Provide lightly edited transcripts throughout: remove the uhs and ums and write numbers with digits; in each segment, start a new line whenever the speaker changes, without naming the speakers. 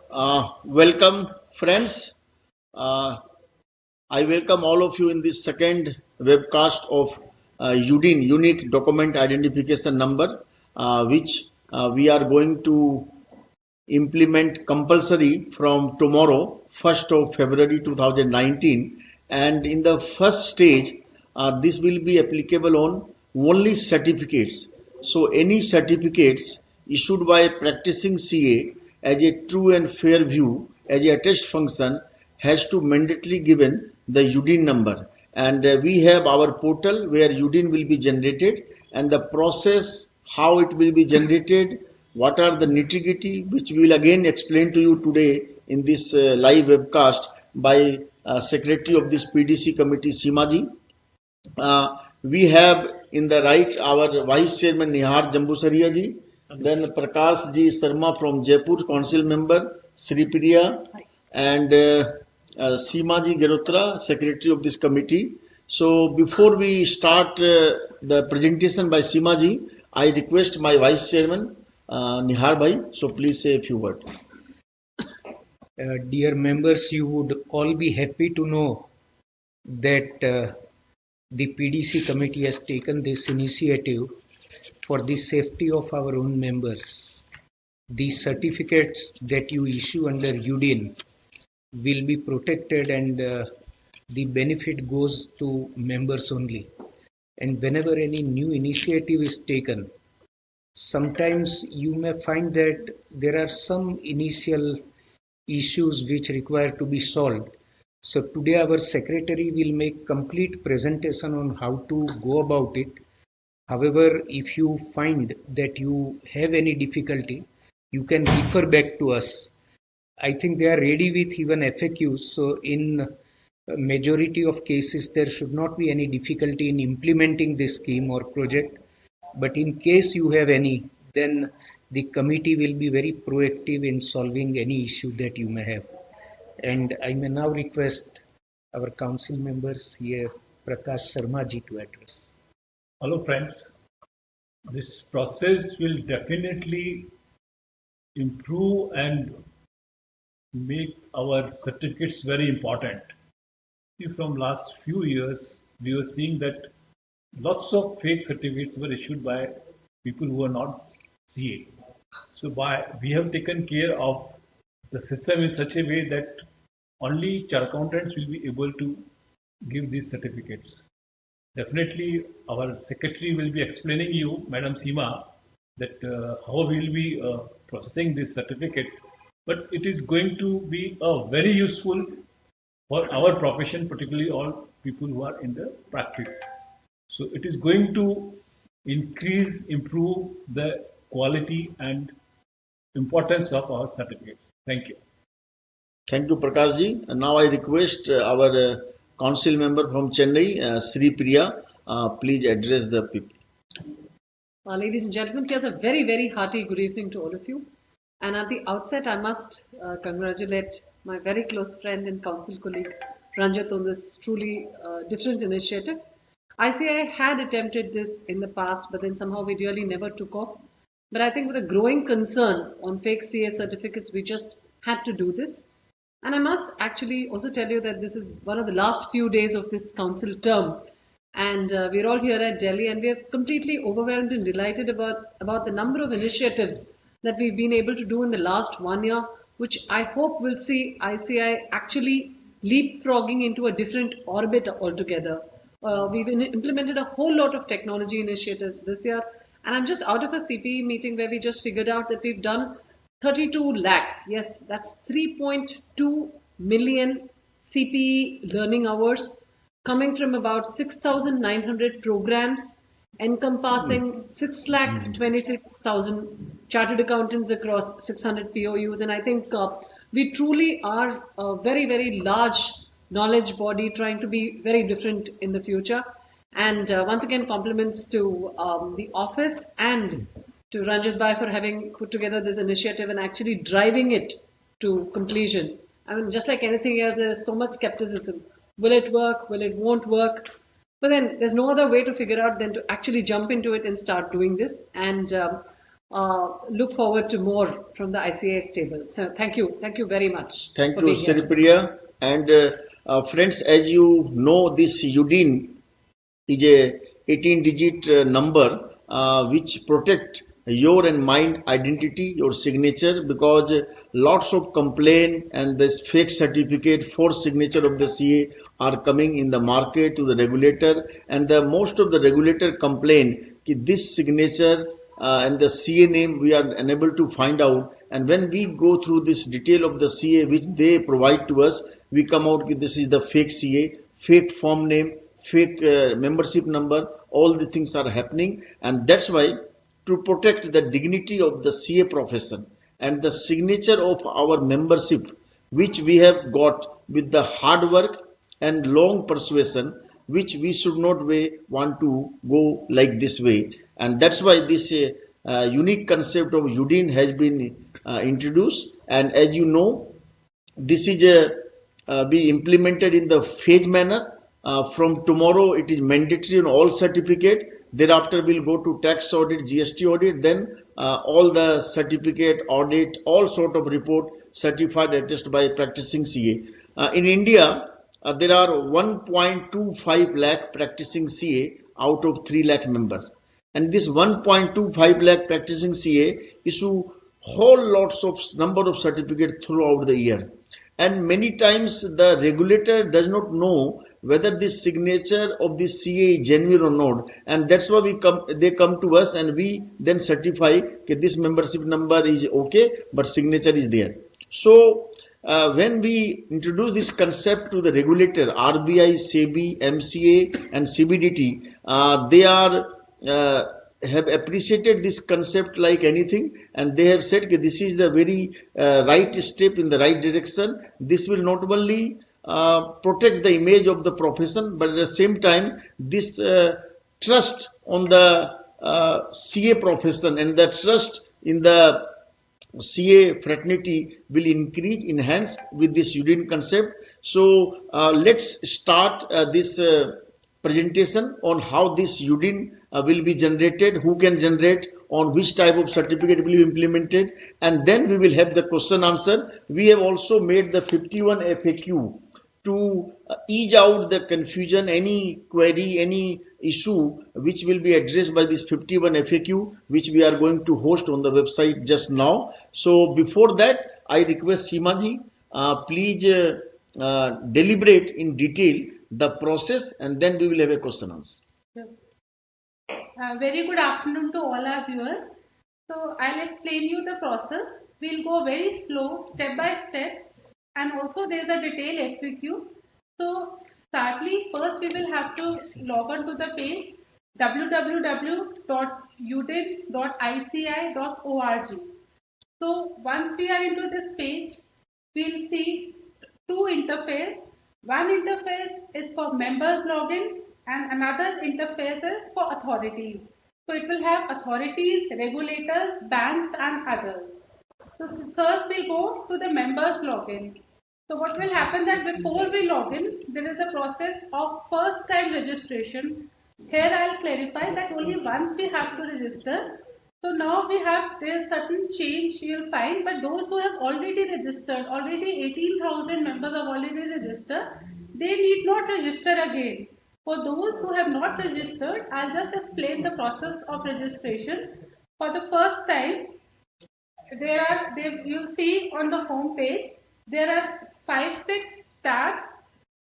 Welcome, friends. Uh, I welcome all of you in this second webcast of UDIN, Unique Document Identification Number, which we are going to implement compulsory from tomorrow, 1st of February 2019. And in the first stage, this will be applicable on only certificates. So any certificates issued by practicing CA as a true and fair view as a attest function has to mandatorily given the UDIN number. And we have our portal where UDIN will be generated, and the process how it will be generated, what are the nitty-gritty, which we will again explain to you today in this live webcast by Secretary of this PDC committee, Seema ji. We have in the right our Vice Chairman Nihar Jambusaria ji, then Prakash ji Sharma from Jaipur, Council Member, Sri Priya, and Seema ji Gerotra, Secretary of this committee. So before we start the presentation by Seema ji, I request my Vice Chairman Nihar bhai, so please say a few words.
Dear members, you would all be happy to know that the PDC committee has taken this initiative for the safety of our own members. The certificates that you issue under UDIN will be protected, and the benefit goes to members only. And whenever any new initiative is taken, sometimes you may find that there are some initial issues which require to be solved. So today our secretary will make complete presentation on how to go about it. However, if you find that you have any difficulty, you can refer back to us. I think they are ready with even FAQs. So in a majority of cases, there should not be any difficulty in implementing this scheme or project. But in case you have any, then the committee will be very proactive in solving any issue that you may have. And I may now request our council member, CA Prakash Sharma ji, to address.
Hello friends, this process will definitely improve and make our certificates very important. See, from last few years, we were seeing that lots of fake certificates were issued by people who are not CA. So we have taken care of the system in such a way that only chartered accountants will be able to give these certificates. Definitely, our secretary will be explaining you, Madam Seema, that how we will be processing this certificate. But it is going to be very useful for our profession, particularly all people who are in the practice. So it is going to improve the quality and importance of our certificates. Thank you.
Thank you, Prakash ji. And now I request our council member from Chennai, Sri Priya, please address the people.
Ladies and gentlemen, here's a very, very hearty good evening to all of you. And at the outset, I must congratulate my very close friend and council colleague, Ranjit, on this truly different initiative. ICI had attempted this in the past, but then somehow we really never took off. But I think with a growing concern on fake CA certificates, we just had to do this. And I must actually also tell you that this is one of the last few days of this council term. And we're all here at Delhi, and we're completely overwhelmed and delighted about the number of initiatives that we've been able to do in the last 1 year, which I hope will see ICI actually leapfrogging into a different orbit altogether. We've implemented a whole lot of technology initiatives this year, and I'm just out of a CPE meeting where we just figured out that we've done 32 lakhs. Yes, that's 3.2 million CPE learning hours coming from about 6,900 programs encompassing 6,26,000 chartered accountants across 600 POUs. And I think we truly are a very, very large knowledge body trying to be very different in the future. And once again, compliments to the office and to Ranjit Bhai for having put together this initiative and actually driving it to completion. I mean, just like anything else, there is so much skepticism. Will it work? Will it won't work? But then there's no other way to figure out than to actually jump into it and start doing this. And look forward to more from the ICAI table. So thank you very much
Thank
for
you,
being here today.
Sripriya. And friends, as you know, this UDIN is a 18-digit number which protect your and mine identity, your signature, because lots of complaint and this fake certificate for signature of the CA are coming in the market to the regulator, and the most of the regulator complain that this signature and the CA name we are unable to find out, and when we go through this detail of the CA which they provide to us, we come out that this is the fake CA, fake form name, fake membership number, all the things are happening, and that's why to protect the dignity of the CA profession and the signature of our membership which we have got with the hard work and long persuasion, which we should not want to go like this way, and that's why this unique concept of UDIN has been introduced, and as you know, this is be implemented in the phase manner. From tomorrow, it is mandatory on all certificate. Thereafter, we'll go to tax audit, GST audit, then all the certificate audit, all sort of report certified attested by practicing CA. In India, there are 1.25 lakh practicing CA out of 3 lakh members. And this 1.25 lakh practicing CA issue whole lots of number of certificates throughout the year, and many times the regulator does not know whether this signature of this CA is genuine or not, and that's why they come to us and we then certify that this membership number is okay but signature is there. So when we introduce this concept to the regulator, RBI, SEBI, MCA and CBDT, they are have appreciated this concept like anything, and they have said that this is the very right step in the right direction. This will not only protect the image of the profession, but at the same time this trust on the CA profession and the trust in the CA fraternity will enhance with this UDIN concept. So let's start this presentation on how this UDIN will be generated, who can generate, on which type of certificate will be implemented, and then we will have the question answer. We have also made the 51 FAQ to ease out the confusion, any query, any issue which will be addressed by this 51 FAQ, which we are going to host on the website just now. So before that, I request Seemaji, please deliberate in detail the process, and then we will have a question answer.
Very good afternoon to all our viewers. So I'll explain you the process. We'll go very slow, step by step, and also there's a detailed FAQ. So startly, first we will have to log on to the page www.udin.ici.org. So once we are into this page, we'll see two interfaces. One interface is for members login and another interface is for authorities. So it will have authorities, regulators, banks and others. So first we go to the members login. So what will happen that before we log in, there is a process of first time registration. Here I'll clarify that only once we have to register. So now there's certain change you'll find, but those who have already registered, already 18,000 members have already registered, they need not register again. For those who have not registered, I'll just explain the process of registration. For the first time, you'll see on the home page, there are 5-6 tabs.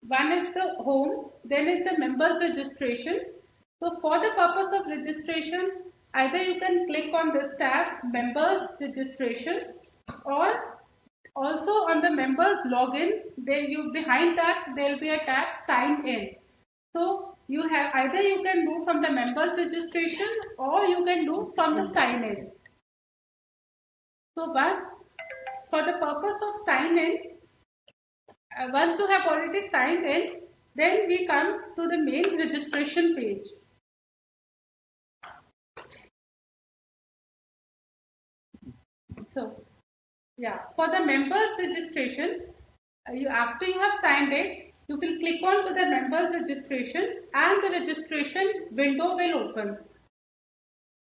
One is the home, then is the members registration. So for the purpose of registration, either you can click on this tab, members registration, or also on the members login, behind that there will be a tab sign in. So either you can do from the members registration or you can do from the sign in. So for the purpose of sign in, once you have already signed in, then we come to the main registration page. So yeah, for the members registration, after you have signed in, you will click on to the members registration and the registration window will open.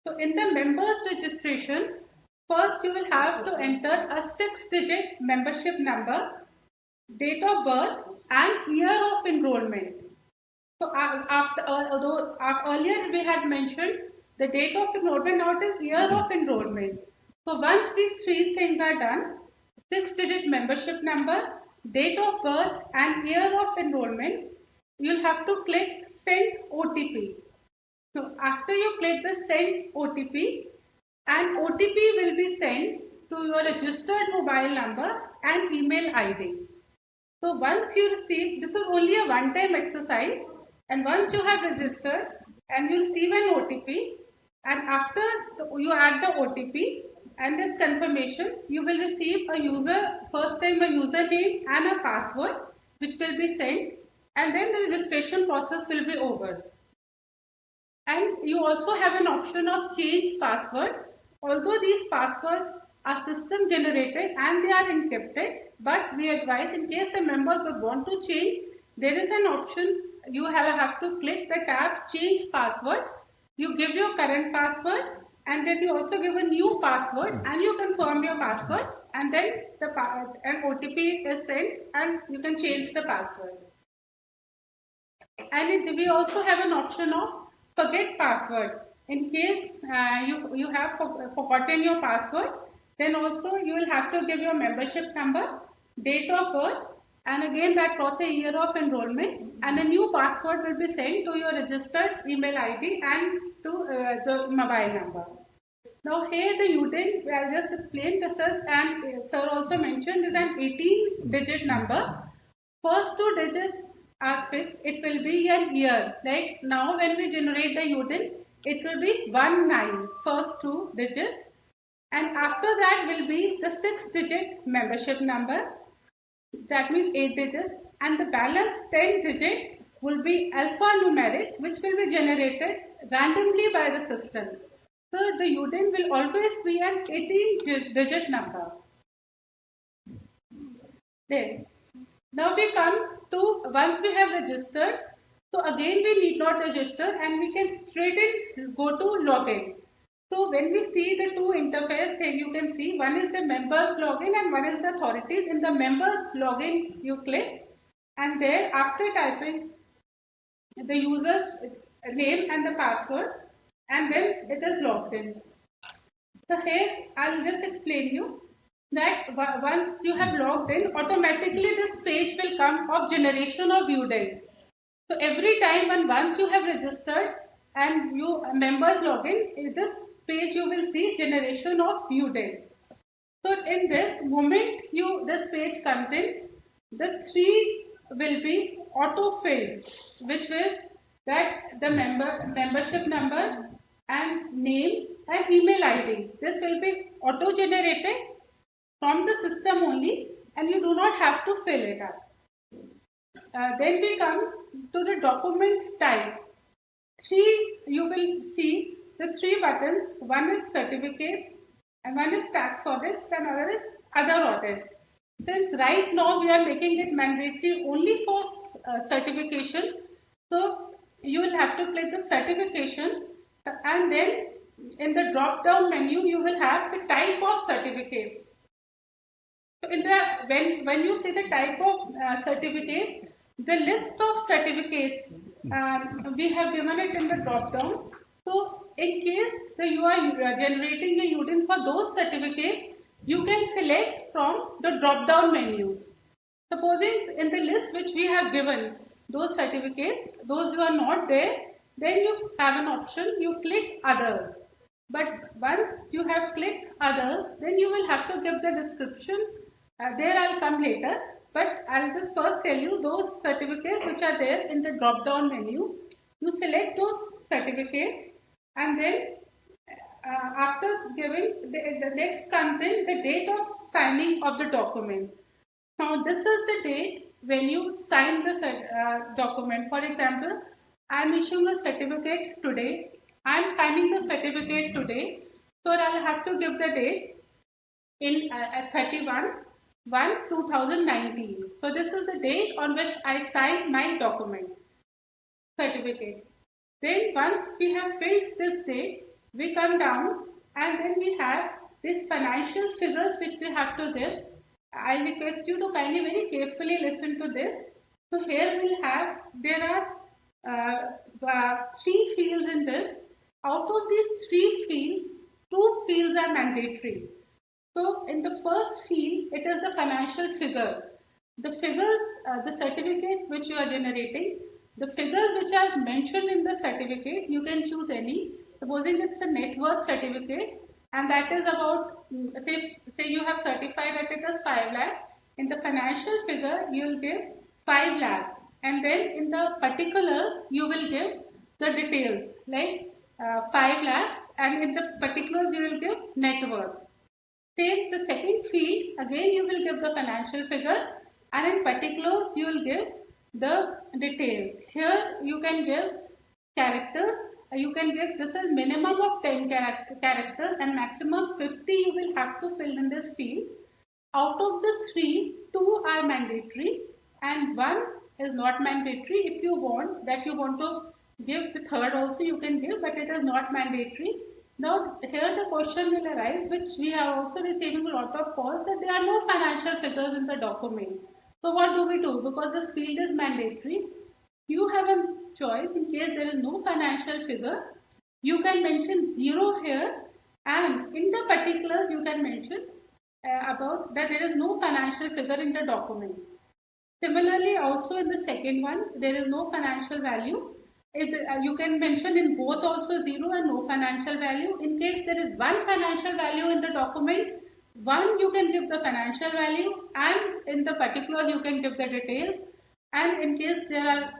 So in the members registration, first you will have to enter a 6-digit membership number, date of birth and year of enrollment. So although earlier we had mentioned the date of enrollment, now it is year of enrollment. So once these three things are done, 6-digit membership number, date of birth and year of enrollment, you'll have to click send OTP. So after you click the send OTP, an OTP will be sent to your registered mobile number and email ID. So once you receive, this is only a one-time exercise, and once you have registered and you receive an OTP, and after you add the OTP and this confirmation, you will receive first time a username and a password which will be sent, and then the registration process will be over. And you also have an option of change password. Although these passwords are system generated and they are encrypted, but we advise in case the members would want to change, there is an option. You have to click the tab change password. You give your current password and then you also give a new password and you confirm your password, and then an OTP is sent and you can change the password. And we also have an option of forget password. In case you have forgotten your password, then also you will have to give your membership number, date of birth, and again that process year of enrollment, and a new password will be sent to your registered email ID and to the mobile number. Now here the UDIN, I just explained this is, and sir also mentioned, is an 18-digit number. First two digits are fixed. It will be a year. Like now when we generate the UDIN, it will be 19, first two digits. And after that will be the 6-digit membership number. That means 8 digits. And the balance 10 digit will be alphanumeric, which will be generated randomly by the system. So the UDIN will always be an 18-digit number. Then, now we come to once we have registered. So again we need not register and we can straight in go to login. So when we see the two interface thing, you can see one is the members login and one is the authorities. In the members login you click, and there after typing the user's name and the password, and then it is logged in. So here I'll just explain you that once you have logged in, automatically this page will come of generation of UDIN. So every time and once you have registered and you members login, in this page you will see generation of UDIN. So in this moment this page comes in, the three will be auto filled, which is that the membership number and name and email ID. This will be auto generated from the system only, and you do not have to fill it up. Then we come to the document type. You will see the three buttons. One is certificate, and one is tax audits, and other is other audits. Since right now we are making it mandatory only for certification, so you will have to click the certification, and then in the drop down menu you will have the type of certificate. So in when you see the type of certificate, the list of certificates we have given it in the drop down. So in case you are generating a UDIN for those certificates, you can select from the drop down menu. Supposing in the list which we have given those certificates, those who are not there, then you have an option, you click others. But once you have clicked others, then you will have to give the description. There I'll come later, but I'll just first tell you those certificates which are there in the drop down menu. You select those certificates, and then after giving the next comes in the date of signing of the document. Now this is the date when you sign the document. For example, I am issuing a certificate today. I am signing the certificate today, so I'll have to give the date in 31/1/2019. So this is the date on which I signed my document certificate. Then once we have filled this date, we come down and then we have these financial figures which we have to give. I request you to kindly very carefully listen to this. So here we'll have, there are three fields in this. Out of these three fields, two fields are mandatory. So in the first field, it is the financial figure. The figures, the certificate which you are generating, the figures which are mentioned in the certificate, you can choose any. Supposing it's a net worth certificate and that is about, say you have certified that it is 5 lakh. In the financial figure, you will give 5 lakh. And then in the particulars, you will give the details like 5 lakh, and in the particulars, you will give net worth. Same the second field, again you will give the financial figure, and in particulars you will give the details. Here you can give characters, you can give, this is minimum of 10 characters and maximum 50 you will have to fill in this field. Out of the three, two are mandatory and one is not mandatory. If you want that, you want to give the third also, you can give, but it is not mandatory. Now here the question will arise, which we are also receiving a lot of calls, that there are no financial figures in the document. So what do we do? Because this field is mandatory, you have a choice. In case there is no financial figure, you can mention 0 here, and in the particulars you can mention about that there is no financial figure in the document. Similarly, also in the second one, there is no financial value. You can mention in both also 0 and no financial value. In case there is one financial value in the document, one you can give the financial value, and in the particulars you can give the details. And in case there are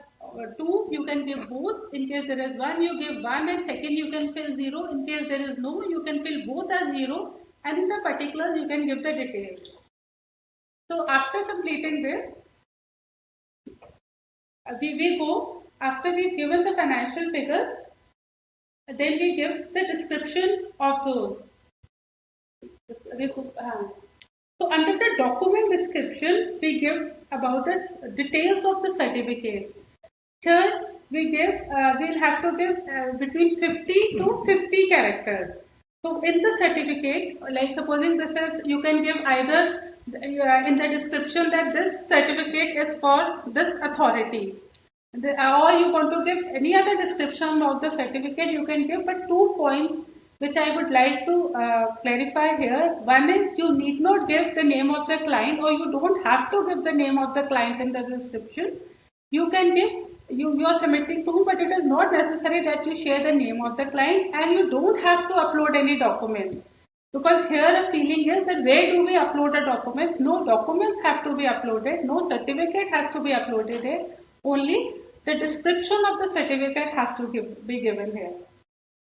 two, you can give both. In case there is one, you give one, and second you can fill 0. In case there is no, you can fill both as 0, and in the particulars you can give the details. So after completing this, we go, after we've given the financial figures, then we give the description of those. So under the document description, we give about the details of the certificate. Here we give, we'll have to give between 50 to 50 characters. So in the certificate, like supposing this is, you can give either in the description that this certificate is for this authority, or you want to give any other description of the certificate, you can give. But 2 points which I would like to clarify here. One is, you need not give the name of the client, or you don't have to give the name of the client in the description. You can give, you are submitting to, but it is not necessary that you share the name of the client, and you don't have to upload any documents. Because here a feeling is that where do we upload a document? No documents have to be uploaded, no certificate has to be uploaded here. Only the description of the certificate has to be given here.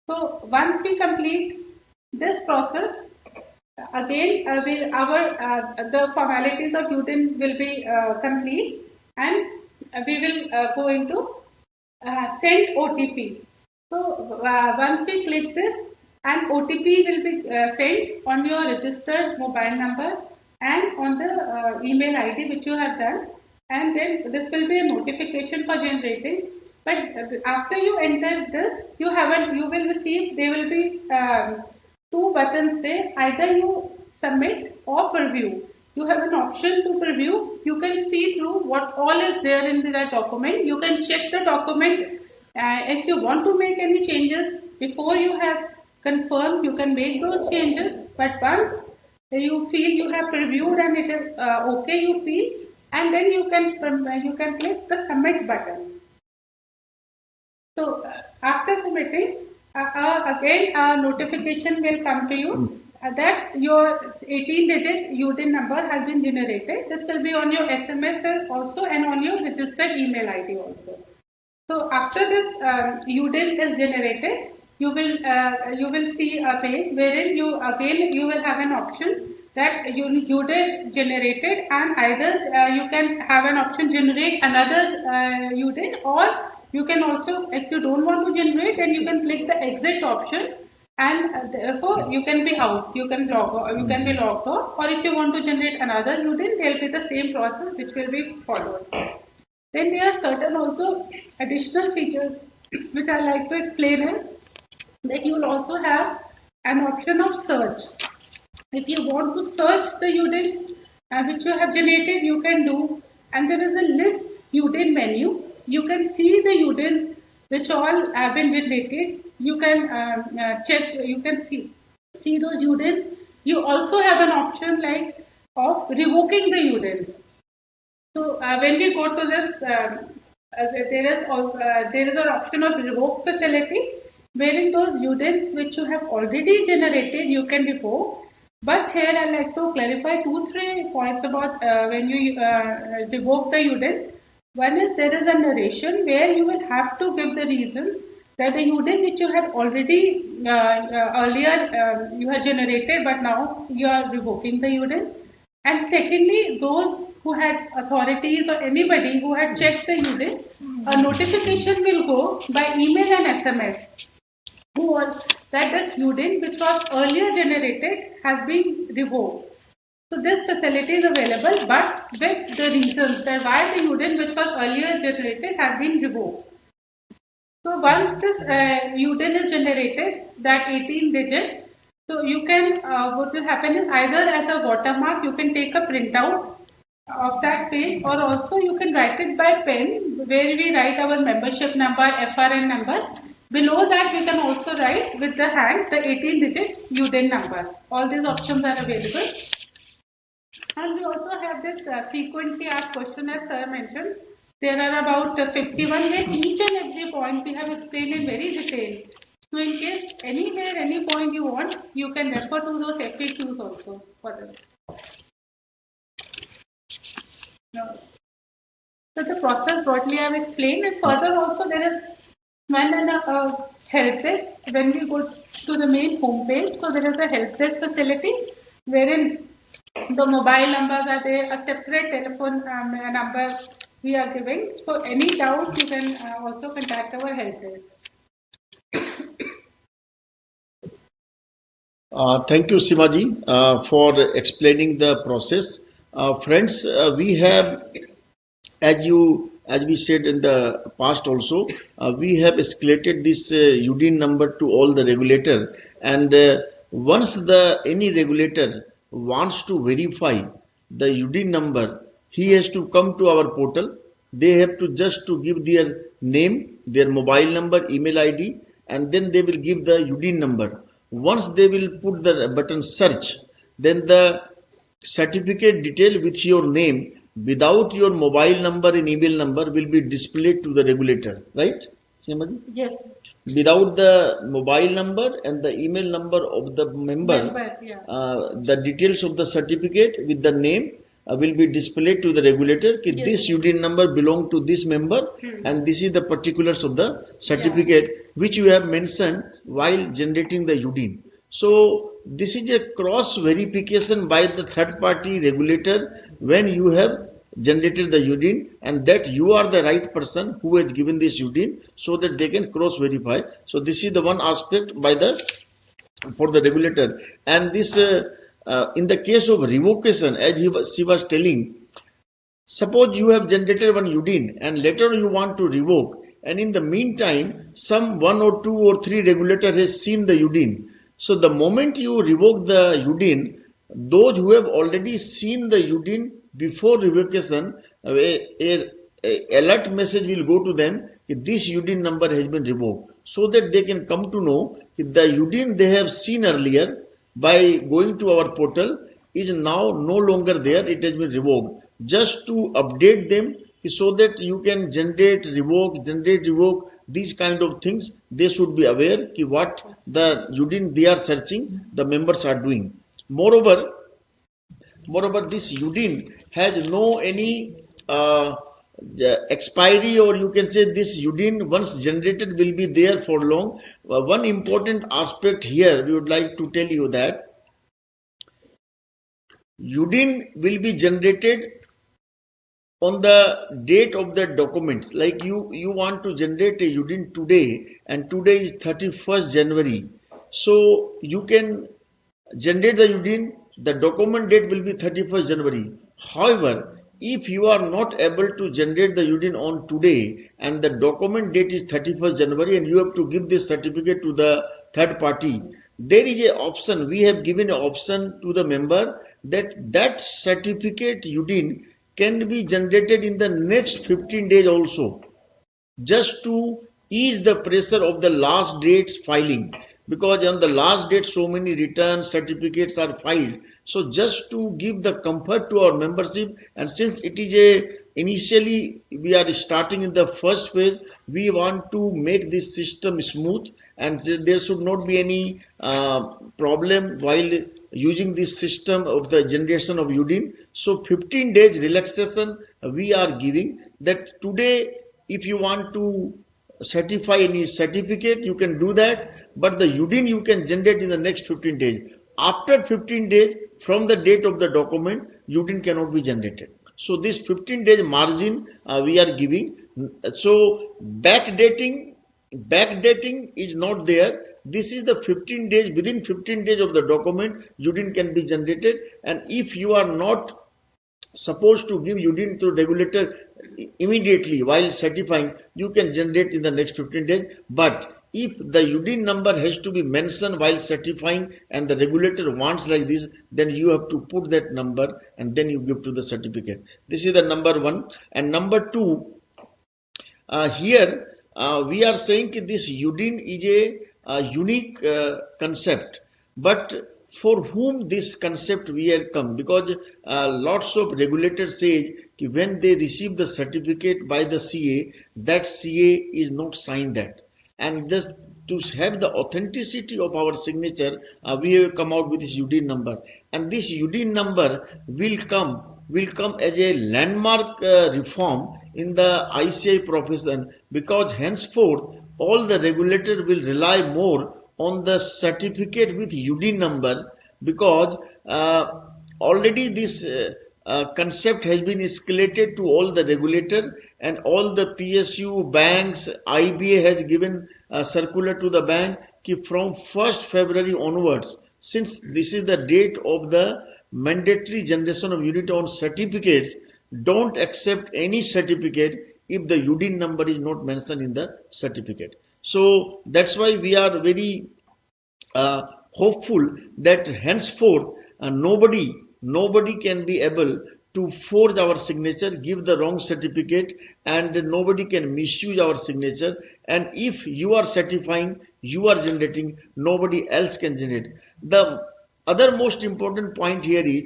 So once we complete this process, again the formalities of UDIN will be complete, and we will go into send OTP. So once we click this, an OTP will be sent on your registered mobile number and on the email ID which you have done, and then this will be a notification for generating. But after you enter this, you will receive, there will be 2 buttons there, either you submit or preview. You have an option to preview. You can see through what all is there in that document. You can check the document. If you want to make any changes before you have confirmed, you can make those changes. But once you feel you have previewed and it is okay, you feel, and then you can click the submit button. So after submitting, again a notification will come to you that your 18-digit UDIN number has been generated. This will be on your SMS also and on your registered email ID also. So after this UDIN is generated, you will see a page wherein you will have an option that UDIN generated, and either you can have an option generate another UDIN, or you can also, if you don't want to generate, then you can click the exit option, and therefore you can be out, you can be logged off, or if you want to generate another UDIN, there will be the same process which will be followed. Then there are certain also additional features which I like to explain here. that you will also have an option of search. If you want to search the UDINs which you have generated, you can do. And there is a list UDIN menu. You can see the UDINs which all have been generated. You can check, you can see those UDINs. You also have an option like of revoking the UDINs. So when we go to this, there is an option of revoke facility, wherein those UDINs which you have already generated, you can revoke. But here I like to clarify 2-3 points about when you revoke the UDIN. One is there is a narration where you will have to give the reason that the UDIN which you had already earlier you had generated, but now you are revoking the UDIN. And secondly, those who had authorities or anybody who had checked the UDIN, a notification will go by email and SMS that this UDIN which was earlier generated has been revoked. So this facility is available, but with the reasons that why the UDIN which was earlier generated has been revoked. So once this UDIN is generated, that 18 digit, so you can, what will happen is either as a watermark, you can take a printout of that page, or also you can write it by pen, where we write our membership number, FRN number. Below that, we can also write with the hand the 18-digit UDIN number. All these options are available. And we also have this frequently asked question, as sir mentioned. There are about 51 where each and every point we have explained in very detail. So in case anywhere, any point you want, you can refer to those FAQs also for this. So the process broadly I have explained, and further also there is one help desk. When we go to the main home page, so there is a help desk facility wherein the mobile numbers are there, a separate telephone number we are giving. So any doubts you can also contact our help desk.
Thank you, Simaji, for explaining the process. Friends, we have, as we said in the past also, we have escalated this UDIN number to all the regulator, and once any regulator wants to verify the UDIN number, he has to come to our portal. They have to just to give their name, their mobile number, email ID, and then they will give the UDIN number. Once they will put the button search, then the certificate detail with your name without your mobile number and email number will be displayed to the regulator, right?
Yes.
Without the mobile number and the email number of the member, the details of the certificate with the name will be displayed to the regulator. This UDIN number belong to this member, and this is the particulars of the certificate which you have mentioned while generating the UDIN. So this is a cross verification by the third party regulator when you have generated the UDIN, and that you are the right person who has given this UDIN, so that they can cross verify. So this is the one aspect for the regulator. And this in the case of revocation, as she was telling, suppose you have generated one UDIN and later you want to revoke, and in the meantime some 1 or 2 or 3 regulator has seen the UDIN. So the moment you revoke the UDIN, those who have already seen the UDIN before revocation, a alert message will go to them that this UDIN number has been revoked, so that they can come to know that the UDIN they have seen earlier by going to our portal is now no longer there, it has been revoked. Just to update them so that you can generate, revoke, these kind of things, they should be aware ki what the UDIN they are searching, the members are doing. Moreover, this UDIN has no any expiry, or you can say this UDIN once generated will be there for long. One important aspect here we would like to tell you that UDIN will be generated on the date of the document. Like you want to generate a UDIN today, and today is 31st January. So you can generate the UDIN, the document date will be 31st January. However, if you are not able to generate the UDIN on today and the document date is 31st January and you have to give this certificate to the third party, there is a option. We have given an option to the member that certificate UDIN can be generated in the next 15 days also, just to ease the pressure of the last date's filing, because on the last date so many return certificates are filed. So just to give the comfort to our membership, and since it is initially we are starting in the first phase, we want to make this system smooth, and there should not be any problem while using this system of the generation of UDIN. So 15 days relaxation we are giving, that today if you want to certify any certificate, you can do that, but the UDIN you can generate in the next 15 days. After 15 days from the date of the document, UDIN cannot be generated. So this 15 days margin we are giving. So backdating is not there. This is the 15 days, within 15 days of the document, UDIN can be generated. And if you are not supposed to give UDIN to regulator immediately while certifying, you can generate in the next 15 days. But if the UDIN number has to be mentioned while certifying and the regulator wants like this, then you have to put that number and then you give to the certificate. This is the number one. And number two, here we are saying that this UDIN is a unique concept, but for whom this concept we have come, because lots of regulators say when they receive the certificate by the CA, that CA is not signed that, and just to have the authenticity of our signature, we have come out with this UDIN number, and this UDIN number will come as a landmark reform in the ICAI profession, because henceforth all the regulator will rely more on the certificate with UDIN number, because already this concept has been escalated to all the regulator, and all the PSU banks, IBA has given a circular to the bank from 1st February onwards, since this is the date of the mandatory generation of unit on certificates, don't accept any certificate if the UDIN number is not mentioned in the certificate. So that's why we are very hopeful that henceforth nobody can be able to forge our signature, give the wrong certificate, and nobody can misuse our signature. And if you are certifying, you are generating, nobody else can generate. The other most important point here is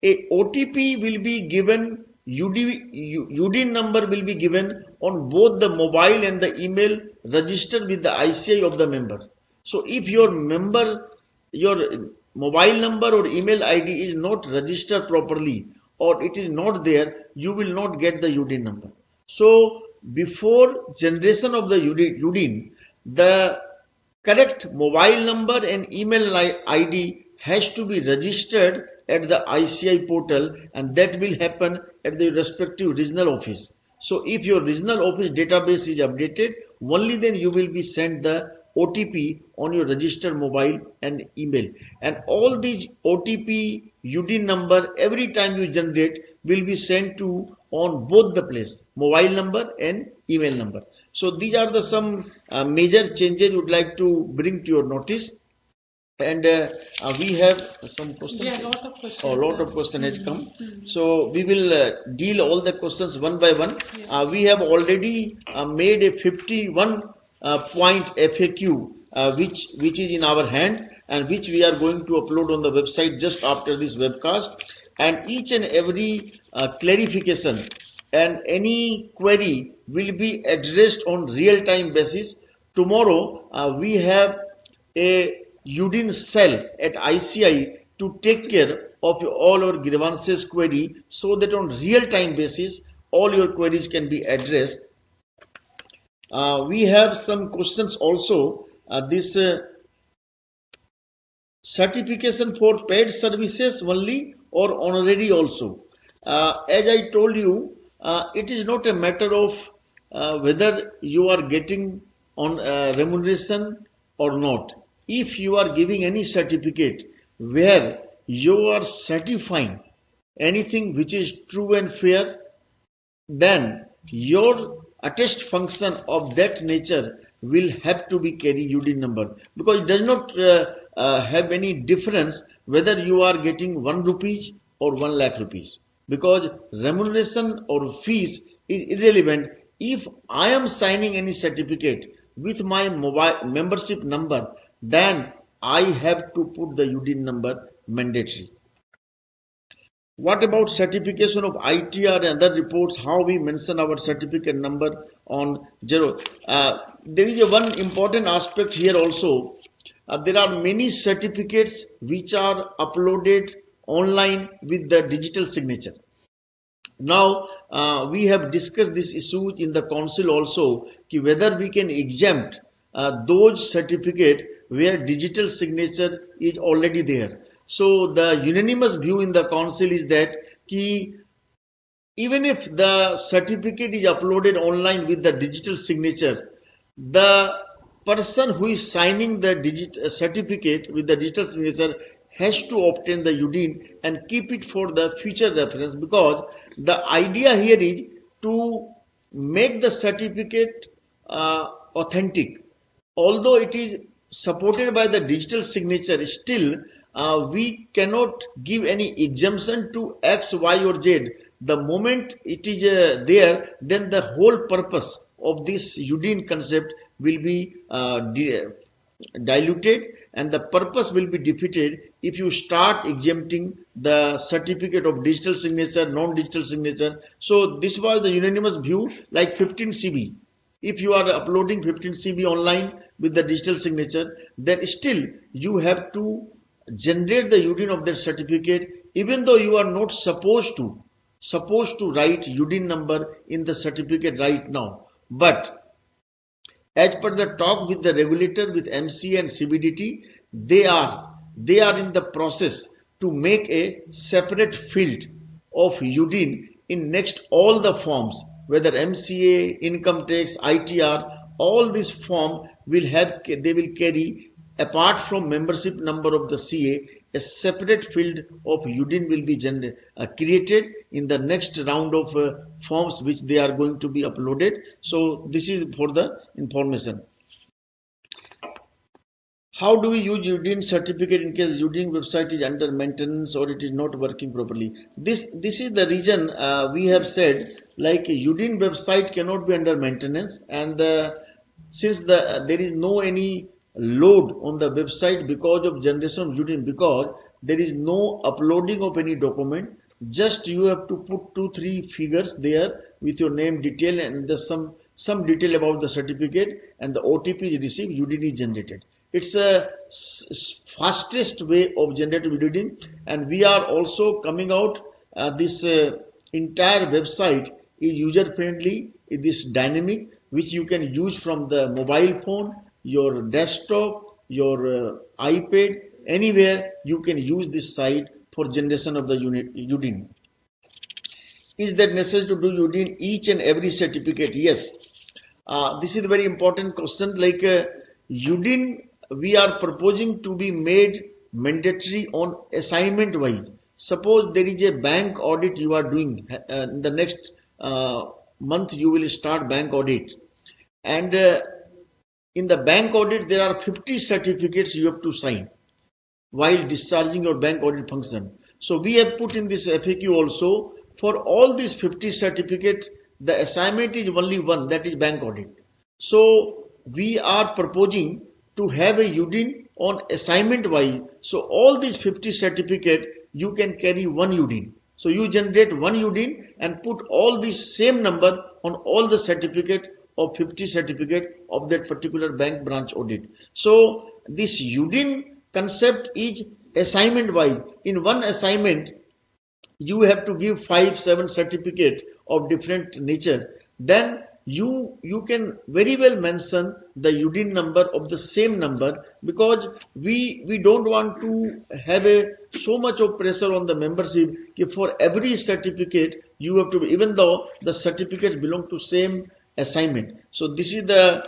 a OTP will be given, UDIN number will be given on both the mobile and the email registered with the ICAI of the member. So if your member, your mobile number or email ID is not registered properly, or it is not there, you will not get the UDIN number. So before generation of the UDIN, the correct mobile number and email ID has to be registered at the ICAI portal, and that will happen at the respective regional office. So if your regional office database is updated, only then you will be sent the OTP on your registered mobile and email. And all these OTP, UDIN number, every time you generate, will be sent to on both the place, mobile number and email number. So these are the some major changes we would like to bring to your notice. And we have some questions.
Yeah, a lot of questions.
A lot of questions has come. So we will deal all the questions one by one. We have already made a 51 point FAQ, which is in our hand, and which we are going to upload on the website just after this webcast. And each and every clarification and any query will be addressed on real-time basis. Tomorrow we have a UDIN cell at ICAI to take care of all our grievances query, so that on real-time basis all your queries can be addressed. We have some questions also. This certification for paid services only or honorary also. As I told you, it is not a matter of whether you are getting on remuneration or not. If you are giving any certificate where you are certifying anything which is true and fair, then your attest function of that nature will have to be carry UDIN number, because it does not have any difference whether you are getting 1 rupees or 1 lakh rupees, because remuneration or fees is irrelevant. If I am signing any certificate with my mobile membership number, then I have to put the UDIN number mandatory. What about certification of ITR and other reports? How we mention our certificate number on zero? There is one important aspect here also. There are many certificates which are uploaded online with the digital signature. Now we have discussed this issue in the council also, whether we can exempt those certificates where digital signature is already there. So the unanimous view in the council is that even if the certificate is uploaded online with the digital signature, the person who is signing the certificate with the digital signature has to obtain the UDIN and keep it for the future reference, because the idea here is to make the certificate authentic. Although it is supported by the digital signature, still we cannot give any exemption to X, Y or Z. The moment it is there, then the whole purpose of this UDIN concept will be diluted, and the purpose will be defeated if you start exempting the certificate of digital signature, non-digital signature. So this was the unanimous view, like 15 CB. If you are uploading 15 CB online with the digital signature, then still you have to generate the UDIN of that certificate, even though you are not supposed to write UDIN number in the certificate right now. But as per the talk with the regulator, with MCA and CBDT, they are in the process to make a separate field of UDIN in next all the forms, whether MCA, income tax, ITR, all these form will carry, apart from membership number of the CA, a separate field of UDIN will be created in the next round of forms which they are going to be uploaded. So this is for the information. How do we use UDIN certificate in case UDIN website is under maintenance or it is not working properly? This is the reason we have said, like, UDIN website cannot be under maintenance, and since there is no any load on the website because of generation of UDIN, because there is no uploading of any document, just you have to put 2-3 figures there with your name detail and there's some detail about the certificate, and the OTP is received, UDIN is generated. It's a fastest way of generating UDIN, and we are also coming out this entire website is user friendly, it is dynamic, which you can use from the mobile phone, your desktop, your iPad, anywhere you can use this site for generation of the UDIN. Is that necessary to do UDIN each and every certificate? Yes. This is a very important question. Like UDIN, we are proposing to be made mandatory on assignment wise. Suppose there is a bank audit you are doing, in the next month you will start bank audit, and in the bank audit there are 50 certificates you have to sign while discharging your bank audit function. So we have put in this FAQ also, for all these 50 certificates, the assignment is only one, that is bank audit. So we are proposing to have a UDIN on assignment wise. So all these 50 certificates, you can carry one UDIN. So you generate one UDIN and put all this same number on all the certificate of 50 certificate of that particular bank branch audit. So this UDIN concept is assignment wise. In one assignment, you have to give 5-7 certificate of different nature. Then you can very well mention the UDIN number of the same number, because we don't want to have so much of pressure on the membership. For every certificate you have to, even though the certificates belong to same assignment. So this is the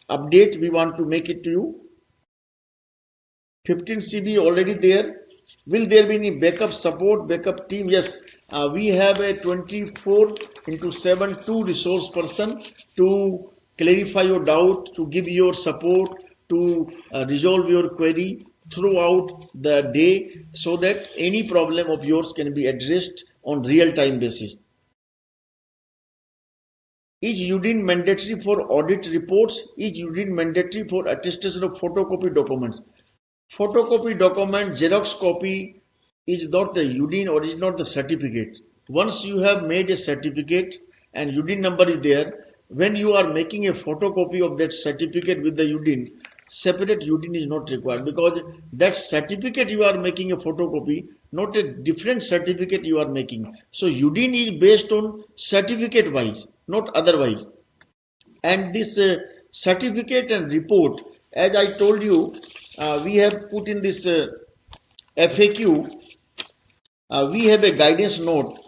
update we want to make it to you. 15 CB already there. Will there be any backup support, backup team? Yes, we have a 24/7 2 resource person to clarify your doubt, to give your support, to resolve your query throughout the day so that any problem of yours can be addressed on real-time basis. Is UDIN mandatory for audit reports? Is UDIN mandatory for attestation of photocopy documents? Photocopy document, Xerox copy is not the UDIN or is not the certificate. Once you have made a certificate and UDIN number is there, when you are making a photocopy of that certificate with the UDIN, separate UDIN is not required because that certificate you are making a photocopy, not a different certificate you are making. So UDIN is based on certificate wise, not otherwise. And this certificate and report, as I told you, we have put in this FAQ, we have a guidance note.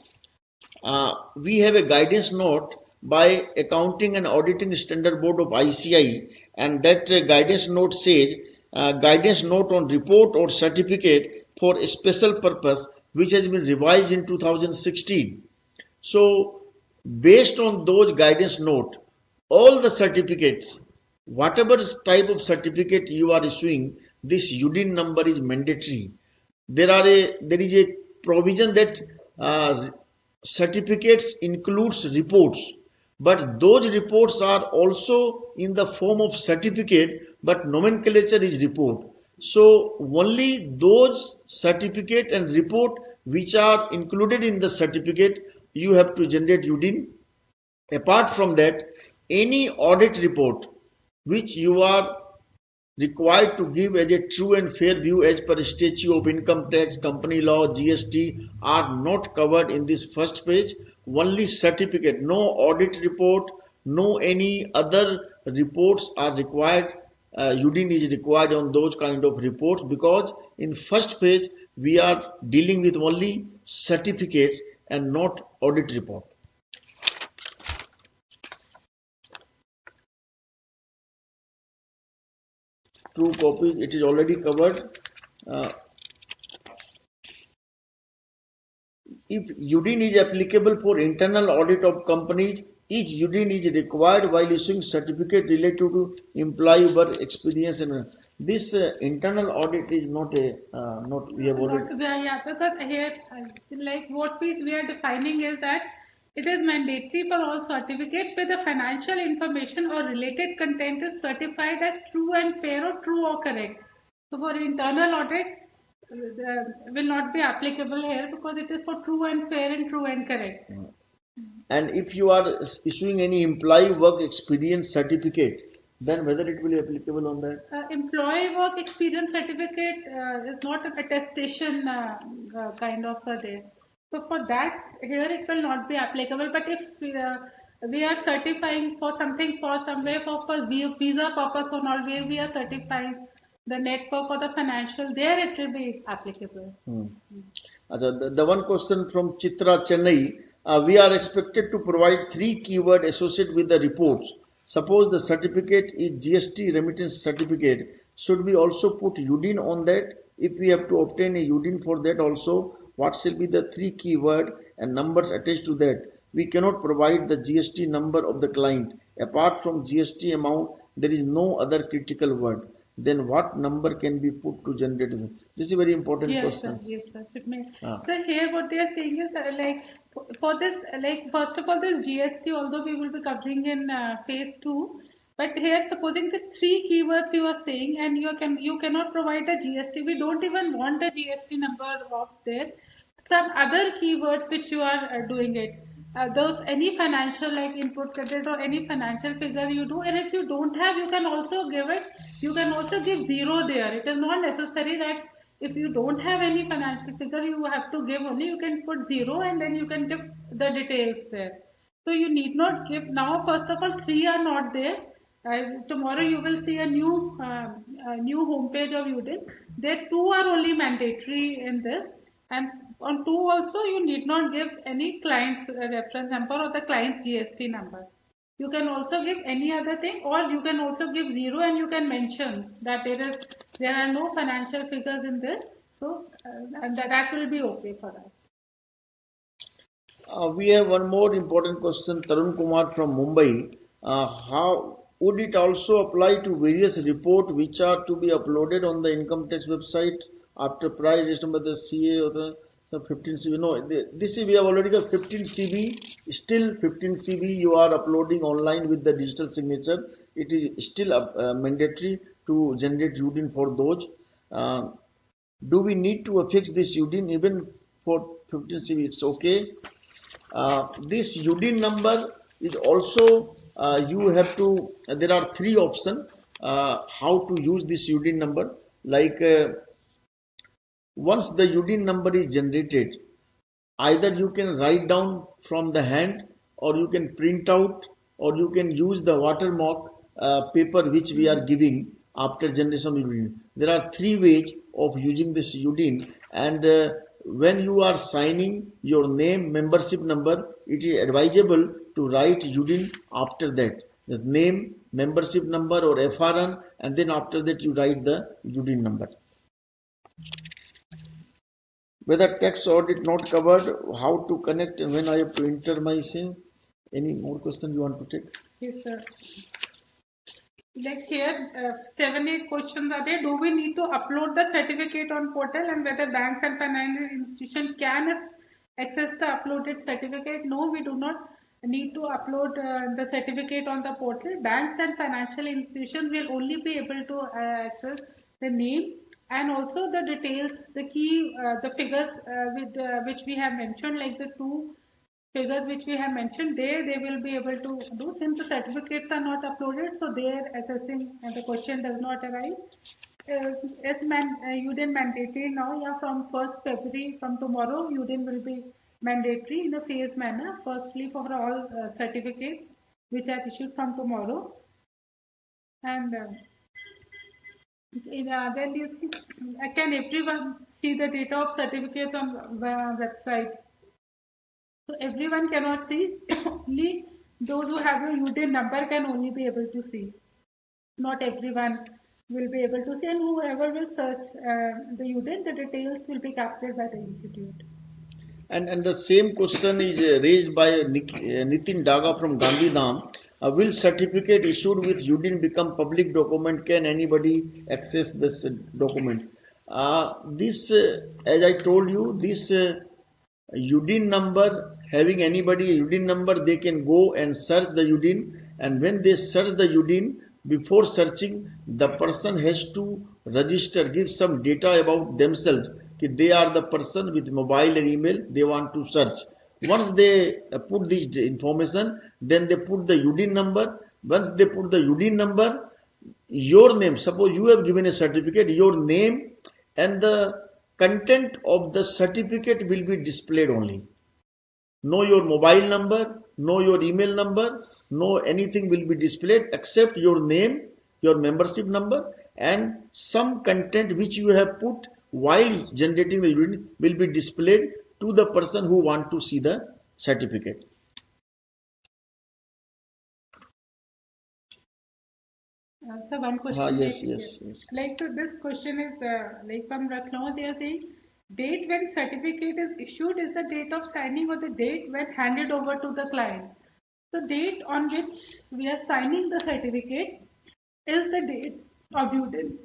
We have a guidance note by Accounting and Auditing Standard Board of ICI, and that guidance note says guidance note on report or certificate for a special purpose, which has been revised in 2016. So based on those guidance note, all the certificates, whatever type of certificate you are issuing, this UDIN number is mandatory. There is a provision that certificates includes reports, but those reports are also in the form of certificate, but nomenclature is report. So only those certificate and report which are included in the certificate, you have to generate UDIN. Apart from that, any audit report which you are required to give as a true and fair view as per statute of income tax, company law, GST are not covered in this first page. Only certificate, no audit report, no any other reports are required. UDIN is required on those kind of reports because in first page we are dealing with only certificates and not audit report. True copies, it is already covered. If UDIN is applicable for internal audit of companies, each UDIN is required while issuing certificate related to employee work experience. And this internal audit is not a not we have already.
Yeah, because here, like what we are defining is that it is mandatory for all certificates where the financial information or related content is certified as true and fair or true or correct. So for internal audit, will not be applicable here because it is for true and fair and true and correct.
And if you are issuing any employee work experience certificate, then whether it will be applicable on that?
Employee work experience certificate is not an attestation kind of there. So for that, here it will not be applicable. But if we are certifying for something for somewhere for visa purpose or not, where we are certifying the network or the financial, there it will be applicable.
The one question from Chitra Chennai, we are expected to provide 3 keywords associated with the reports. Suppose the certificate is GST remittance certificate. Should we also put UDIN on that? If we have to obtain a UDIN for that also, what shall be the 3 keyword and numbers attached to that? We cannot provide the GST number of the client. Apart from GST amount, there is no other critical word. Then what number can be put to generate? This is a very important question.
Yes, sir. So here what they are saying is like for this, like first of all, this GST, although we will be covering in phase 2, but here supposing these 3 keywords you are saying and you cannot provide a GST, we don't even want a GST number of there. Some other keywords which you are doing it. Those any financial like input credit or any financial figure you do, and if you don't have, you can also give it. You can also give 0 there. It is not necessary that if you don't have any financial figure, you have to give only. You can put 0 and then you can give the details there. So you need not give now. First of all, 3 are not there. Tomorrow you will see a new homepage of UDIN. There 2 are only mandatory in this, and on 2 also you need not give any client's reference number or the client's GST number. You can also give any other thing, or you can also give 0 and you can mention that there are no financial figures in this. So and that will be okay for us.
We have one more important question. Tarun Kumar from Mumbai. How would it also apply to various reports which are to be uploaded on the income tax website after prior registration by the CA or the 15 CB? No, this we have already got 15 CB. Still 15 CB you are uploading online with the digital signature. It is still mandatory to generate UDIN for those. Do we need to affix this UDIN even for 15 CB? It's okay. This UDIN number is also you have to. There are three options how to use this UDIN number. Like once the UDIN number is generated, either you can write down from the hand, or you can print out, or you can use the watermark paper which we are giving after generation of UDIN. There are three ways of using this UDIN, and when you are signing your name, membership number, it is advisable to write UDIN after that. The name, membership number or FRN, and then after that you write the UDIN number. Whether tax audit not covered, how to connect and when I have to enter my SIN. Any more question you want to take?
Yes, sir. Like here, 7-8 questions are there. Do we need to upload the certificate on portal, and whether banks and financial institutions can access the uploaded certificate? No, we do not need to upload the certificate on the portal. Banks and financial institutions will only be able to access the name and also the details, the key, the figures which we have mentioned, like the two figures which we have mentioned, they will be able to do, since the certificates are not uploaded, so their assessing the question does not arise. UDIN mandatory now, yeah, from 1st February, from tomorrow, UDIN will be mandatory in a phased manner, firstly for all certificates which are issued from tomorrow, and then can everyone see the data of certificates on website? So everyone cannot see, only those who have a UDIN number can only be able to see. Not everyone will be able to see, and whoever will search the UDIN, the details will be captured by the institute.
And the same question is raised by Nitin Daga from Gandhidham. Will certificate issued with UDIN become public document? Can anybody access this document? This, as I told you, this UDIN number, having anybody a UDIN number, they can go and search the UDIN, and when they search the UDIN, before searching, the person has to register, give some data about themselves. They are the person with mobile and email they want to search. Once they put this information, then they put the UDIN number. Once they put the UDIN number, your name, suppose you have given a certificate, your name and the content of the certificate will be displayed only. No your mobile number, no your email number, no anything will be displayed except your name, your membership number, and some content which you have put while generating the UDIN will be displayed to the person who want to see the certificate.
So one question.
Yes.
Like, so this question is like from Lucknow. They are saying, date when certificate is issued is the date of signing or the date when handed over to the client. The date on which we are signing the certificate is the date of UDIN.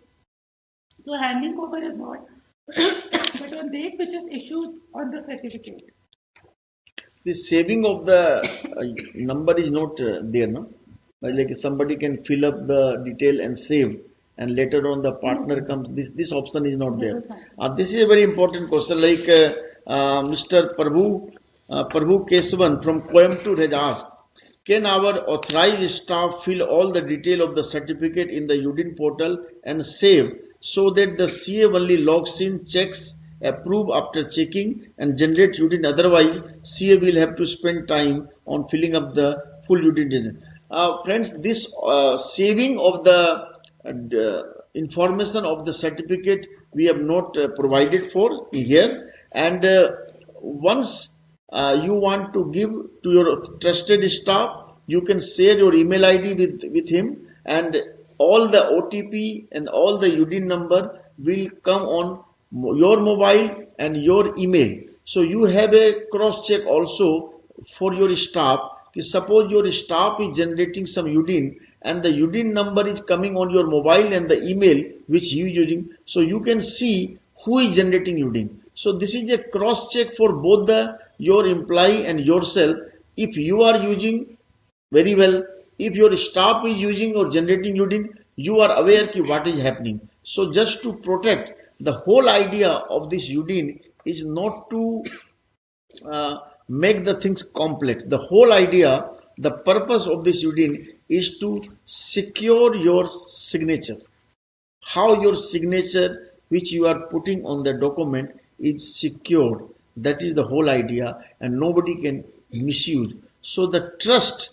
So handing over is not, but on date which is issued on the certificate.
The saving of the number is not there, no? Like somebody can fill up the detail and save, and later on the partner comes. This option is not there. This is a very important question. Like Mr. Prabhu Kesavan from Coimbatore has asked, can our authorized staff fill all the detail of the certificate in the UDIN portal and save, so that the CA only logs in, checks, approve after checking, and generate UDIN? Otherwise, CA will have to spend time on filling up the full UDIN data. Friends, this saving of the information of the certificate we have not provided for here, and once you want to give to your trusted staff, you can share your email ID with him, and all the OTP and all the UDIN number will come on your mobile and your email. So you have a cross check also for your staff. Suppose your staff is generating some UDIN and the UDIN number is coming on your mobile and the email which you using, so you can see who is generating UDIN. So this is a cross check for both your employee and yourself. If you are using very well, if your staff is using or generating UDIN, you are aware ki what is happening. So just to protect, the whole idea of this UDIN is not to make the things complex. The whole idea, the purpose of this UDIN is to secure your signature. How your signature which you are putting on the document is secured. That is the whole idea, and nobody can misuse. So the trust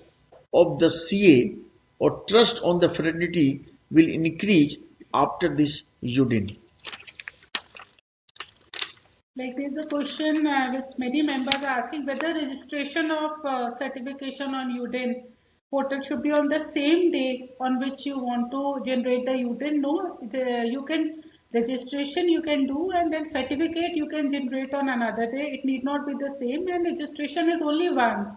of the CA or trust on the fraternity will increase after this UDIN.
Like there's a question which many members are asking whether registration of certification on UDIN portal should be on the same day on which you want to generate the UDIN. No, you can registration you can do, and then certificate you can generate on another day. It need not be the same, and registration is only once.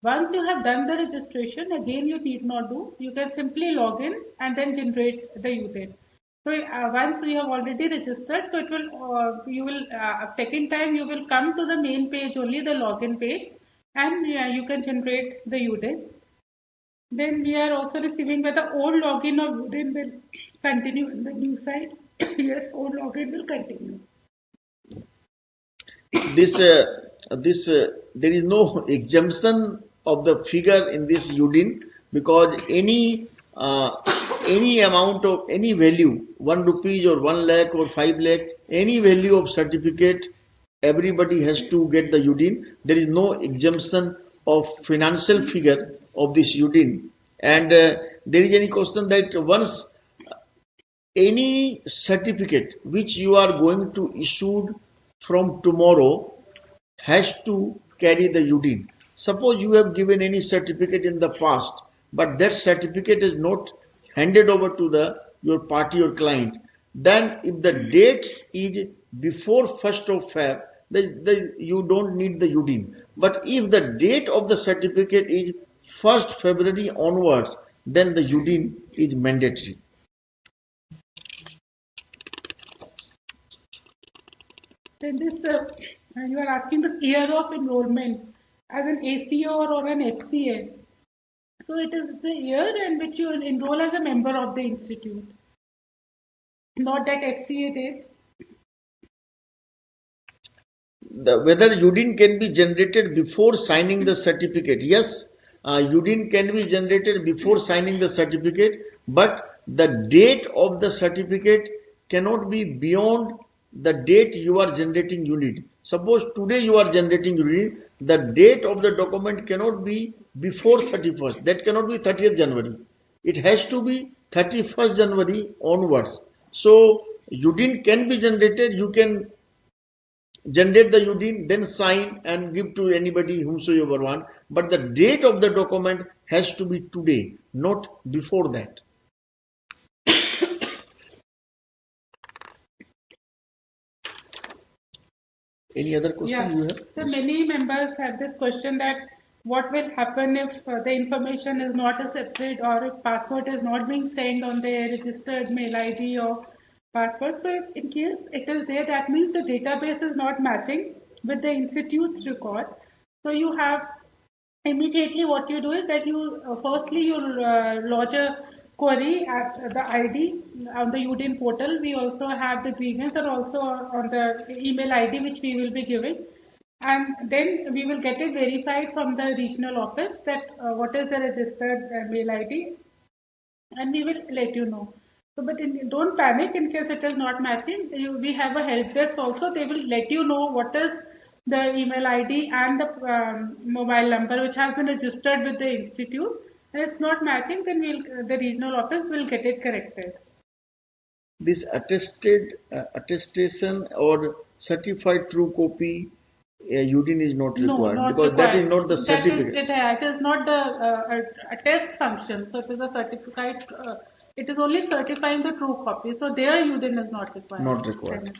Once you have done the registration, again you need not do. You can simply log in and then generate the UDIN. So once you have already registered, so it will you will second time you will come to the main page only, the login page, and you can generate the UDIN. Then we are also receiving whether old login of UDIN will continue in the new site. Yes, old login will continue.
There is no exemption of the figure in this UDIN, because any amount of any value, 1 rupees or 1 lakh or 5 lakh, any value of certificate, everybody has to get the UDIN. There is no exemption of financial figure of this UDIN. And there is any question that once any certificate which you are going to issue from tomorrow has to carry the UDIN. Suppose you have given any certificate in the past, but that certificate is not handed over to your party or client. Then if the date is before 1st of Feb, you don't need the UDIN. But if the date of the certificate is 1st February onwards, then the UDIN is mandatory.
Then this, you are asking this year of enrollment as an ACO or an FCA. So it is the year in which you enroll as a member of the institute, not that FCA date.
Whether UDIN can be generated before signing the certificate. Yes, UDIN can be generated before signing the certificate, but the date of the certificate cannot be beyond the date you are generating UDIN. Suppose today you are generating UDIN, the date of the document cannot be before 31st. That cannot be 30th January. It has to be 31st January onwards. So UDIN can be generated. You can generate the UDIN, then sign and give to anybody whomsoever want. But the date of the document has to be today, not before that. Any other question you have?
So many members have this question that what will happen if the information is not accepted or if password is not being sent on their registered mail ID or password. So if in case it is there, that means the database is not matching with the institute's record. So you have immediately what you do is that you firstly you lodge a query at the ID on the UDIN portal. We also have the grievance and also on the email ID which we will be giving, and then we will get it verified from the regional office that what is the registered mail ID, and we will let you know. So, but don't panic in case it is not matching. We have a help desk also. They will let you know what is the email ID and the mobile number which has been registered with the institute. And it's not matching, then the regional office will get it corrected.
This attestation or certified true copy UDIN is not required,
not
because
required.
that is not the certificate.
It is not the attest function. So it is a certificate. It is only certifying the true copy. So there UDIN is not required.
Not required.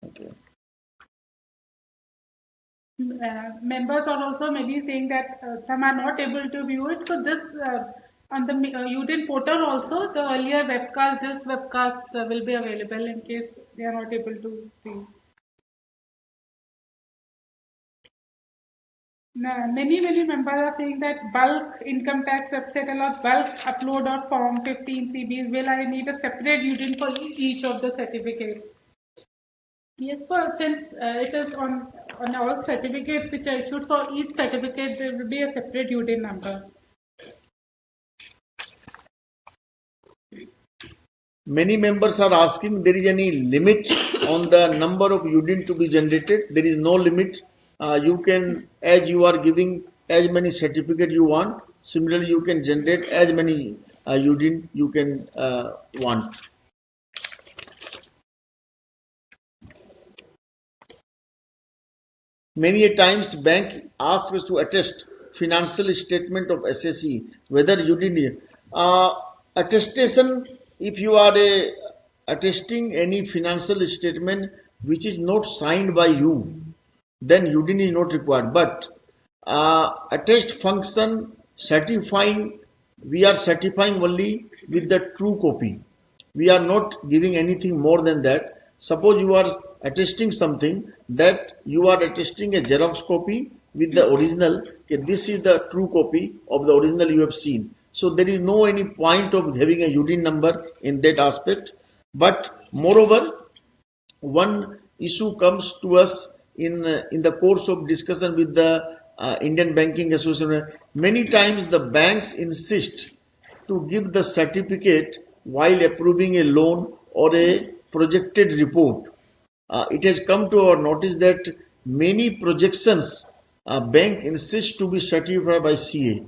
Okay.
Members are also maybe saying that some are not able to view it. So this on the UDIN portal also, the earlier webcast, this webcast will be available in case they are not able to see. Now, many members are saying that bulk income tax website allows bulk upload of form 15 CBs. Will I need a separate UDIN for each of the certificates? Yes, since it is on all certificates which are issued, for each certificate there will be a separate UDIN number.
Many members are asking there is any limit on the number of UDIN to be generated. There is no limit. You can, as you are giving as many certificate you want, similarly you can generate as many UDIN you can want. Many a times bank asks us to attest financial statement of SSE, whether UDIN attestation, if you are attesting any financial statement which is not signed by you, then UDIN is not required. But attest function certifying, we are certifying only with the true copy. We are not giving anything more than that. Suppose you are attesting something, that you are attesting a Xerox copy with the original. Okay, this is the true copy of the original you have seen. So there is no any point of having a UDIN number in that aspect. But moreover, one issue comes to us in the course of discussion with the Indian Banking Association. Many times the banks insist to give the certificate while approving a loan or a projected report. It has come to our notice that many projections bank insists to be certified by CA.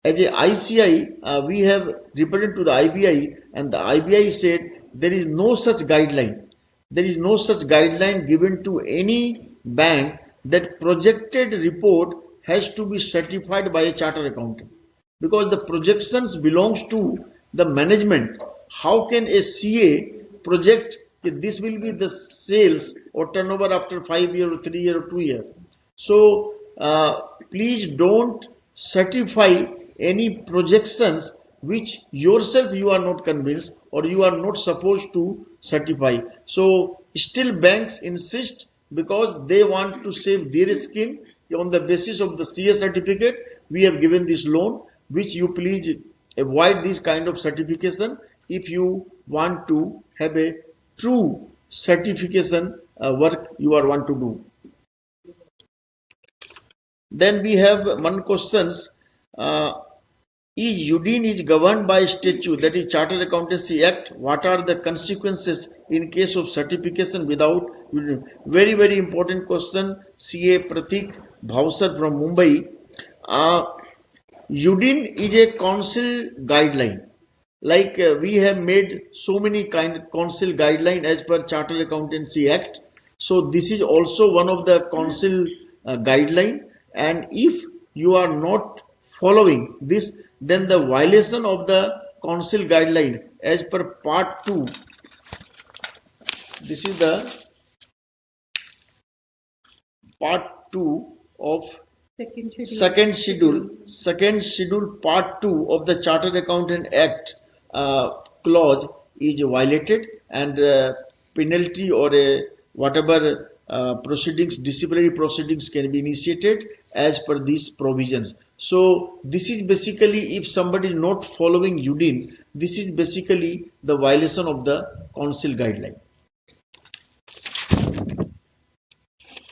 As a ICI, we have reported to the IBI, and the IBI said there is no such guideline. There is no such guideline given to any bank that projected report has to be certified by a chartered accountant, because the projections belongs to the management. How can a CA project that this will be the sales or turnover after 5 years or 3 years or 2 years? So please don't certify any projections which yourself you are not convinced or you are not supposed to certify. So still banks insist, because they want to save their skin. On the basis of the CA certificate, we have given this loan, which you please avoid this kind of certification if you want to have a true certification work you are want to do. Then we have one questions. Is UDIN is governed by statute, that is Chartered Accountancy Act? What are the consequences in case of certification without UDIN? Very important question. CA Pratik Bhavsar from Mumbai. UDIN is a council guideline. Like we have made so many kind of council guideline as per Chartered Accountancy Act. So this is also one of the council guideline. And if you are not following this, then the violation of the council guideline as per part 2. This is the part 2 of second schedule part 2 of the Chartered Accountant Act clause is violated, and penalty or whatever proceedings, disciplinary proceedings can be initiated as per these provisions. So this is basically, if somebody is not following UDIN, this is basically the violation of the council guideline.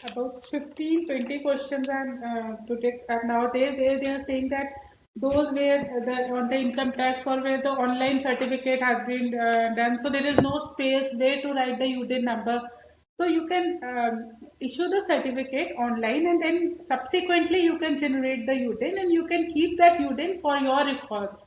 About 15-20 questions to take nowadays, where they are saying that those where on the income tax or where the online certificate has been done, so there is no space where to write the UDIN number. So you can issue the certificate online, and then subsequently you can generate the UDIN, and you can keep that UDIN for your records.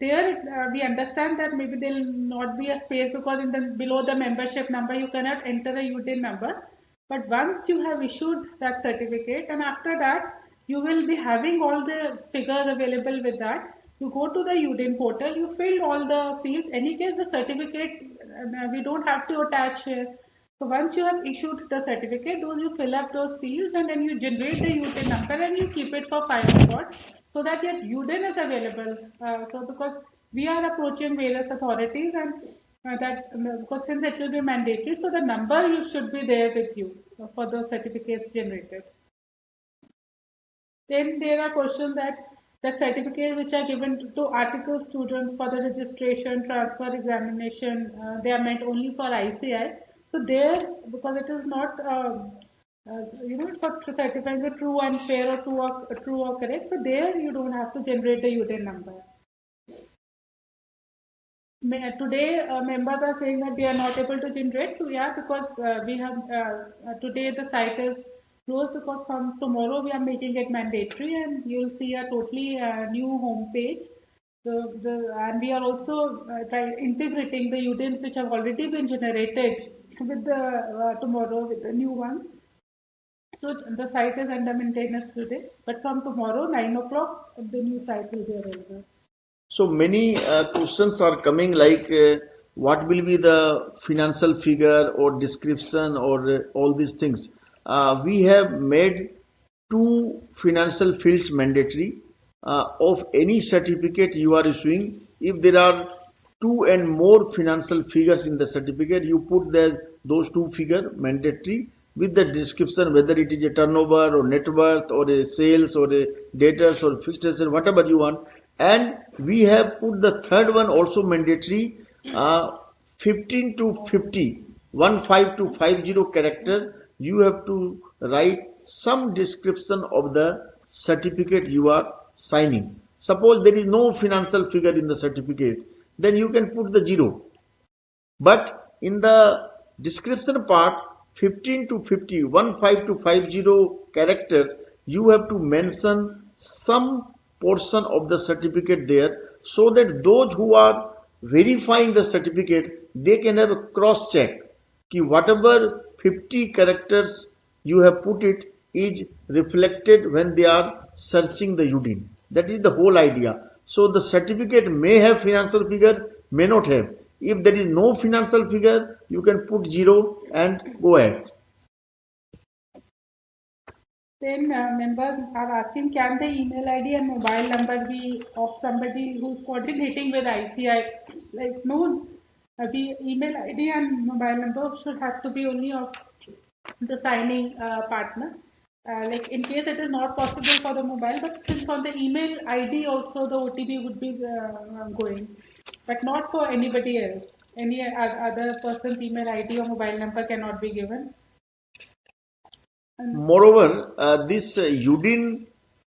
There we understand that maybe there will not be a space, because in the below the membership number you cannot enter a UDIN number. But once you have issued that certificate, and after that you will be having all the figures available with that. You go to the UDIN portal, you fill all the fields. Any case the certificate we don't have to attach here. So once you have issued the certificate, those you fill up those fields, and then you generate the UDIN number and you keep it for file record. so that your UDIN is available. So because we are approaching various authorities and because since it will be mandatory, so the number you should be there with you for those certificates generated. Then there are questions that the certificates which are given to article students for the registration, transfer examination, they are meant only for ICI. So there, because it is not, for certifying the true and fair or true or correct, so there you don't have to generate the UDIN number. Today, members are saying that they are not able to generate. So yeah, because we have today the site is closed because from tomorrow we are making it mandatory, and you'll see a totally new home page. And we are also integrating the UDINs which have already been generated with the tomorrow with the new ones. So the site is under maintenance today, but from tomorrow 9 o'clock the new site will be available.
So many questions are coming like what will be the financial figure or description or all these things. We have made 2 financial fields mandatory of any certificate you are issuing. If there are 2 and more financial figures in the certificate, you put those 2 figures mandatory with the description, whether it is a turnover or net worth or a sales or a debtors or fixed asset, whatever you want. And we have put the third one also mandatory, 15 to 50, 15 to 50 character. You have to write some description of the certificate you are signing. Suppose there is no financial figure in the certificate, then you can put the 0. But in the description part, 15 to 50, 15 to 50 characters, you have to mention some portion of the certificate there, so that those who are verifying the certificate, they can have a cross check कि whatever 50 characters you have put it is reflected when they are searching the UDIN. That is the whole idea. So the certificate may have financial figure, may not have. If there is no financial figure, you can put 0 and go ahead.
Then members are asking, can the email ID and mobile number be of somebody who's coordinating with ICI? Like no, the email ID and mobile number should have to be only of the signing partner. Like in case it is not possible for the mobile, but since on the email ID also the OTP would be going, but not for anybody else. Any other person's email ID or mobile number cannot be given.
Moreover, this UDIN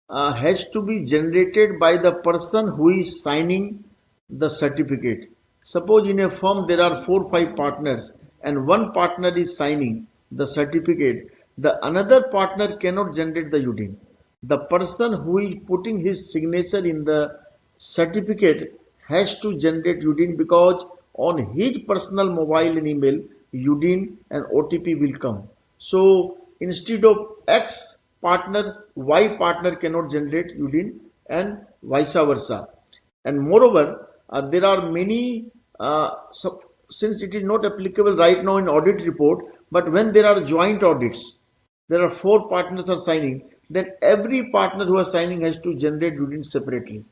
has to be generated by the person who is signing the certificate. Suppose in a firm there are 4 or 5 partners and one partner is signing the certificate, the another partner cannot generate the UDIN. The person who is putting his signature in the certificate has to generate UDIN, because on his personal mobile and email, UDIN and OTP will come. So instead of X partner, Y partner cannot generate UDIN and vice versa. And moreover, there are many, since it is not applicable right now in audit report, but when there are joint audits, there are 4 partners are signing, then every partner who is signing has to generate UDIN separately.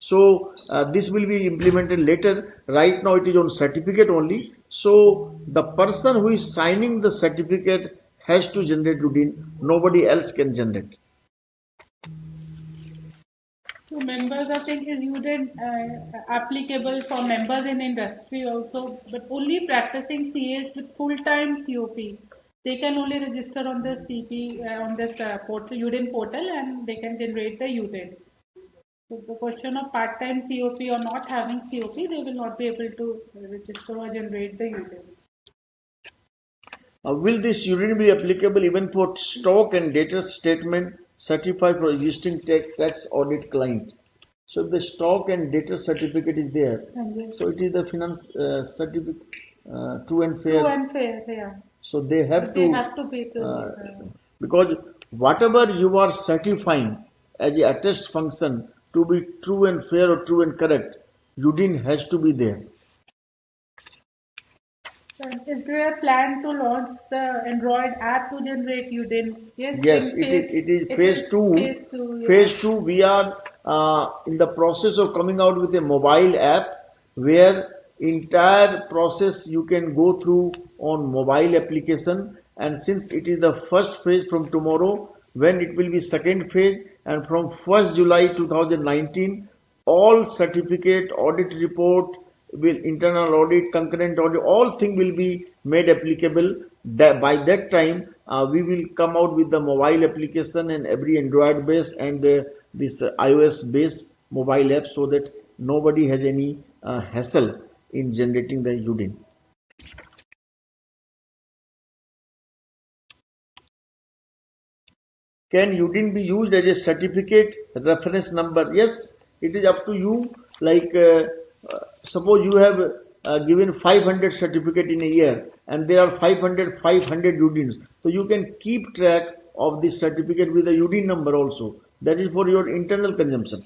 So this will be implemented later. Right now it is on certificate only. So the person who is signing the certificate has to generate UDIN. Nobody else can generate.
So members are saying is UDIN applicable for members in industry also, but only practicing CAs with full-time COP. They can only register on the CP on this portal, UDIN portal, and they can generate the UDIN. So the question of part-time COP or not having COP, they will not be able to register or generate the UDIN.
Will this UDIN be applicable even for stock and debtors statement certified for existing tax audit client? So if the stock and debtor certificate is there, so it is the finance certificate true and fair.
True and fair, yeah.
So they have
to pay
because whatever you are certifying as a attest function to be true and fair or true and correct, UDIN has to be there.
Is there a plan to launch the Android app to generate UDIN?
Yes, it is phase 2.
Phase 2, yeah.
Phase 2, we are in the process of coming out with a mobile app where entire process you can go through on mobile application, and since it is the first phase from tomorrow, when it will be second phase, and from 1st July 2019 all certificate, audit report, will internal audit, concurrent audit, all things will be made applicable. That by that time we will come out with the mobile application and every Android base and this iOS based mobile app, so that nobody has any hassle in generating the UDIN. Can UDIN be used as a certificate reference number? Yes, it is up to you. Like suppose you have given 500 certificate in a year and there are 500 UDINs. So you can keep track of this certificate with a UDIN number also. That is for your internal consumption.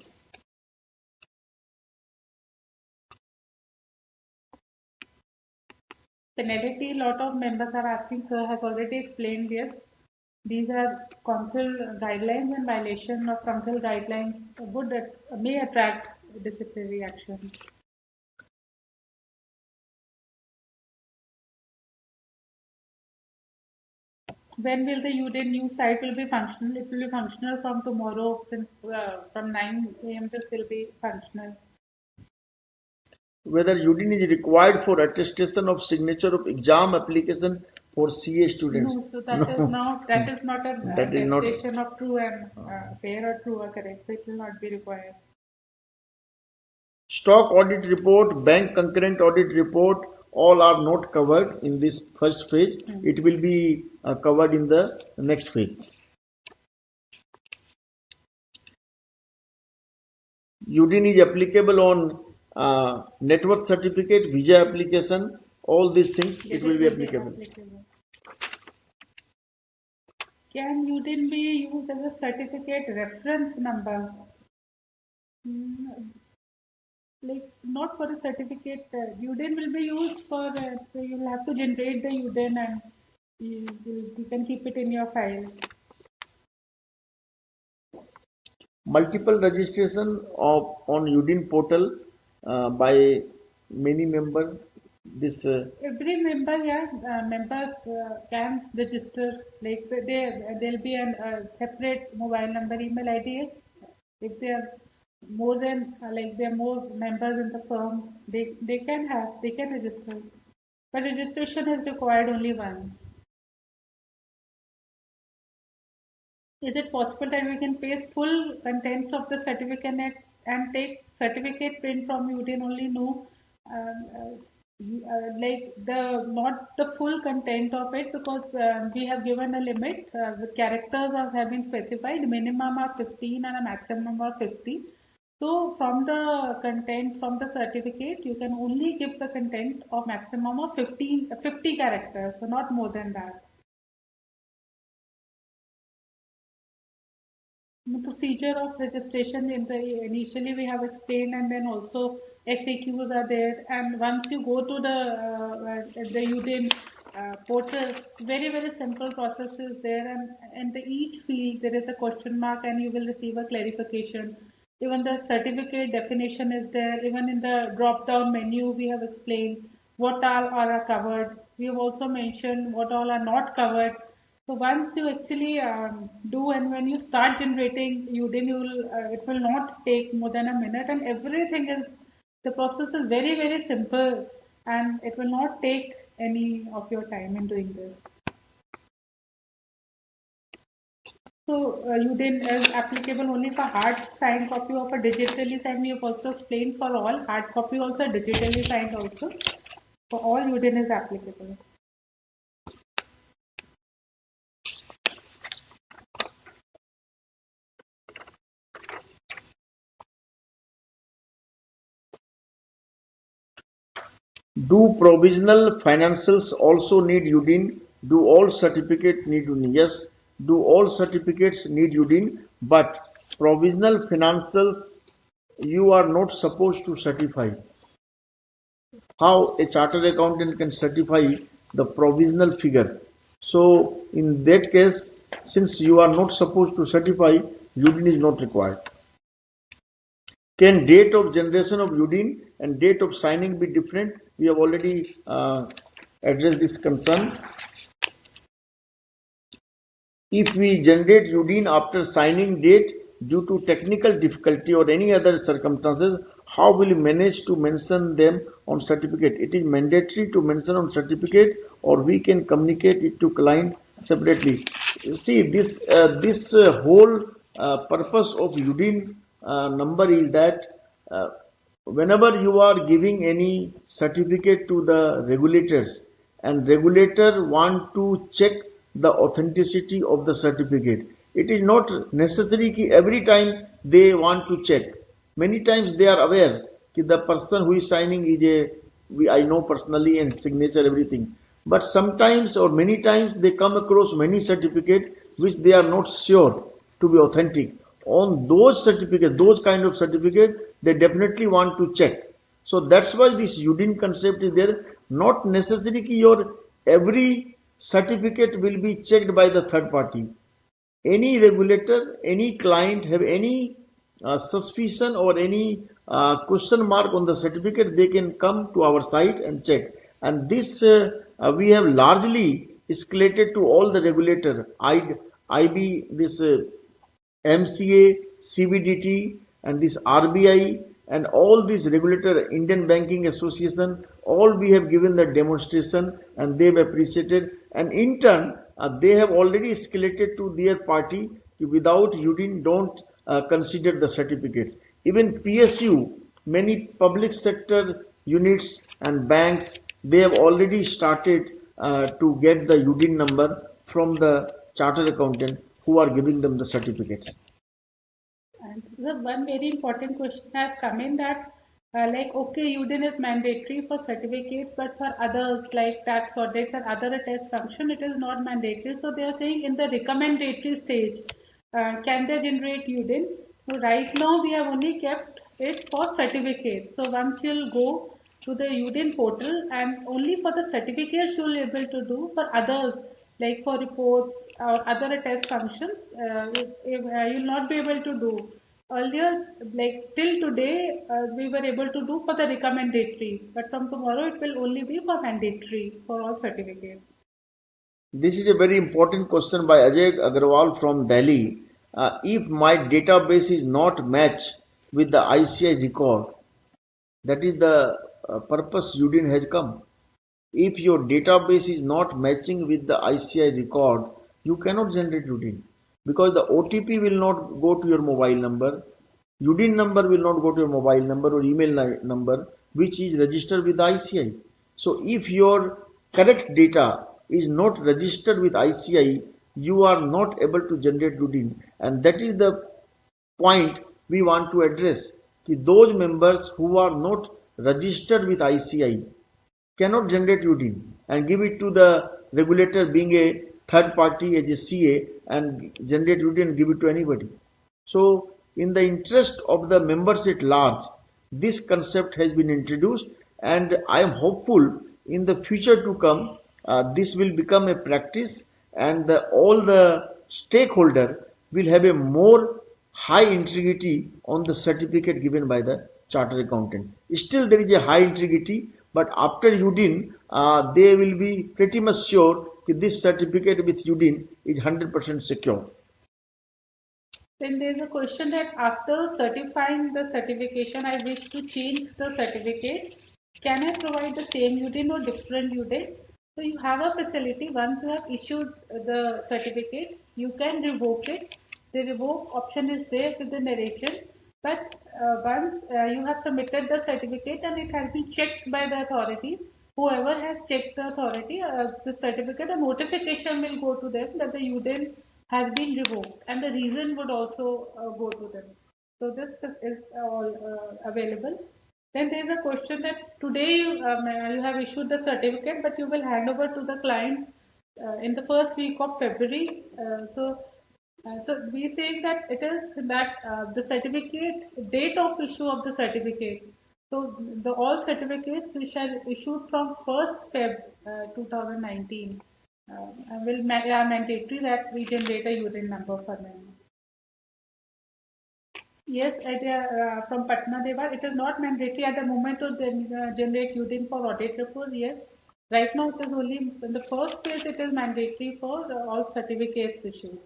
Penalty, a lot of members are asking, sir has already explained this. These are council guidelines, and violation of council guidelines may attract disciplinary action. When will the UDIN new site will be functional? It will be functional from tomorrow, since from 9 a.m. this will be functional.
Whether UDIN is required for attestation of signature of exam application for CA students?
No, so that is not an attestation of true and fair or true or correct. So it will not be required.
Stock audit report, bank concurrent audit report, all are not covered in this first phase. It will be covered in the next phase. UDIN is applicable on net worth certificate, visa application, all these things it will be applicable.
Can UDIN be used as a certificate reference number? Like not for a certificate. UDIN will be used for, so you'll have to generate the UDIN and you can keep it in your file.
Multiple registration on UDIN portal by many members. This
every member, members can register. Like there'll be a separate mobile number, email ID. If they are more than there are more members in the firm, they can register. But registration is required only once. Is it possible that we can paste full contents of the certificate and take certificate print from UDIN only? No, not the full content of it, because we have given a limit. The characters have been specified. Minimum are 15 and a maximum of 50. So from the content from the certificate, you can only give the content of maximum of 50 characters, so not more than that. The procedure of registration initially we have explained, and then also FAQs are there. And once you go to the UDIN portal, very simple process is there, and in each field there is a question mark, and you will receive a clarification. Even the certificate definition is there. Even in the drop down menu we have explained what all are covered. We have also mentioned what all are not covered. So once you actually do, and when you start generating UDIN, it will not take more than a minute, and the process is very simple, and it will not take any of your time in doing this. So UDIN is applicable only for hard signed copy of a digitally signed. We have also explained for all hard copy also, digitally signed also. For all UDIN is applicable.
Do provisional financials also need UDIN? Do all certificates need UDIN? Yes, do all certificates need UDIN, but provisional financials you are not supposed to certify. How a chartered accountant can certify the provisional figure? So in that case, since you are not supposed to certify, UDIN is not required. Can date of generation of UDIN and date of signing be different? We have already addressed this concern. If we generate UDIN after signing date due to technical difficulty or any other circumstances, how will you manage to mention them on certificate? It is mandatory to mention on certificate, or we can communicate it to client separately. See, this whole purpose of UDIN number is that whenever you are giving any certificate to the regulators and regulator want to check the authenticity of the certificate, it is not necessary that every time they want to check. Many times they are aware that the person who is signing is I know personally and signature everything. But sometimes or many times they come across many certificates which they are not sure to be authentic. On those certificates, those kind of certificates, they definitely want to check. So that's why this UDIN concept is there. Not necessarily your every certificate will be checked by the third party. Any regulator, any client have any suspicion or any question mark on the certificate, they can come to our site and check. And this we have largely escalated to all the regulator, IB, this MCA, CBDT, and this RBI, and all these regulator, Indian Banking Association, all we have given the demonstration and they have appreciated. And in turn, they have already escalated to their party. Without UDIN, don't consider the certificate. Even PSU, many public sector units and banks, they have already started to get the UDIN number from the chartered accountant who are giving them the certificates.
And the one very important question has come in that okay, UDIN is mandatory for certificates, but for others like tax audits and other attest function, it is not mandatory. So they are saying in the recommendatory stage, can they generate UDIN? So right now we have only kept it for certificates. So once you'll go to the UDIN portal and only for the certificates you'll be able to do. For others like for reports or other attest functions, you'll not be able to do. Earlier, like till today, we were able to do for the recommendatory, but from tomorrow it will only be for mandatory for all certificates.
This is a very important question by Ajay Agarwal from Delhi. If my database is not matched with the ICI record, that is the purpose UDIN has come. If your database is not matching with the ICI record, you cannot generate UDIN, because the OTP will not go to your mobile number, UDIN number will not go to your mobile number or email number which is registered with ICI. So if your correct data is not registered with ICI, you are not able to generate UDIN, and that is the point we want to address. Those members who are not registered with ICI cannot generate UDIN and give it to the regulator being a third party as a CA and generate UDIN and give it to anybody. So in the interest of the members at large, this concept has been introduced, and I am hopeful in the future to come this will become a practice, and all the stakeholder will have a more high integrity on the certificate given by the chartered accountant. Still there is a high integrity, but after UDIN, they will be pretty much sure that this certificate with UDIN is 100% secure.
Then there is a question that after certifying the certification, I wish to change the certificate. Can I provide the same UDIN or different UDIN? So you have a facility. Once you have issued the certificate, you can revoke it. The revoke option is there with the narration. But once you have submitted the certificate and it has been checked by the authority, whoever has checked the authority, the certificate, a notification will go to them that the UDIN has been revoked, and the reason would also go to them. So this is all available. Then there is a question that today you have issued the certificate, but you will hand over to the client in the first week of February. So we say that it is that the certificate date of issue of the certificate. So the all certificates which are issued from 1st Feb 2019 are mandatory that we generate a UDIN number for them. Yes, from Patna Dewa, it is not mandatory at the moment to generate UDIN for audit report. Yes, right now it is only in the first phase. It is mandatory for all certificates issued.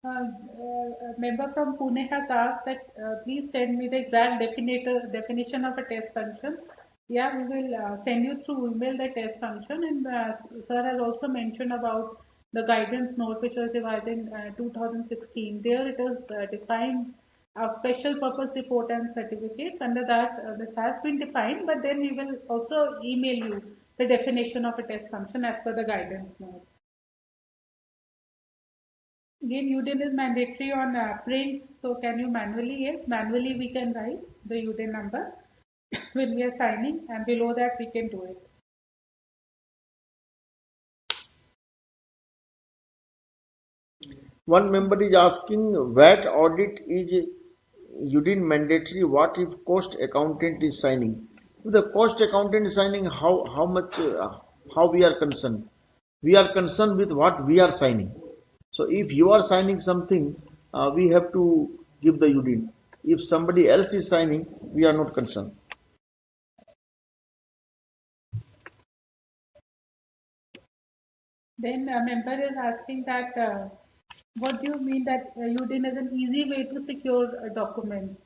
A member from Pune has asked that please send me the exact definition of a test function. Yeah, we will send you through email the test function, and sir has also mentioned about the guidance note which was revised in 2016. There it is defined special purpose report and certificates. Under that, this has been defined, but then we will also email you the definition of a test function as per the guidance note. Again, UDIN is mandatory on print, so can you manually? Yes, manually we can write the UDIN number when we are signing, and below that we can do it.
One member is asking, VAT audit is UDIN mandatory. What if cost accountant is signing? If the cost accountant is signing, how much how we are concerned? We are concerned with what we are signing. So if you are signing something, we have to give the UDIN. If somebody else is signing, we are not concerned.
Then a member is asking that what do you mean that UDIN is an easy way to secure documents?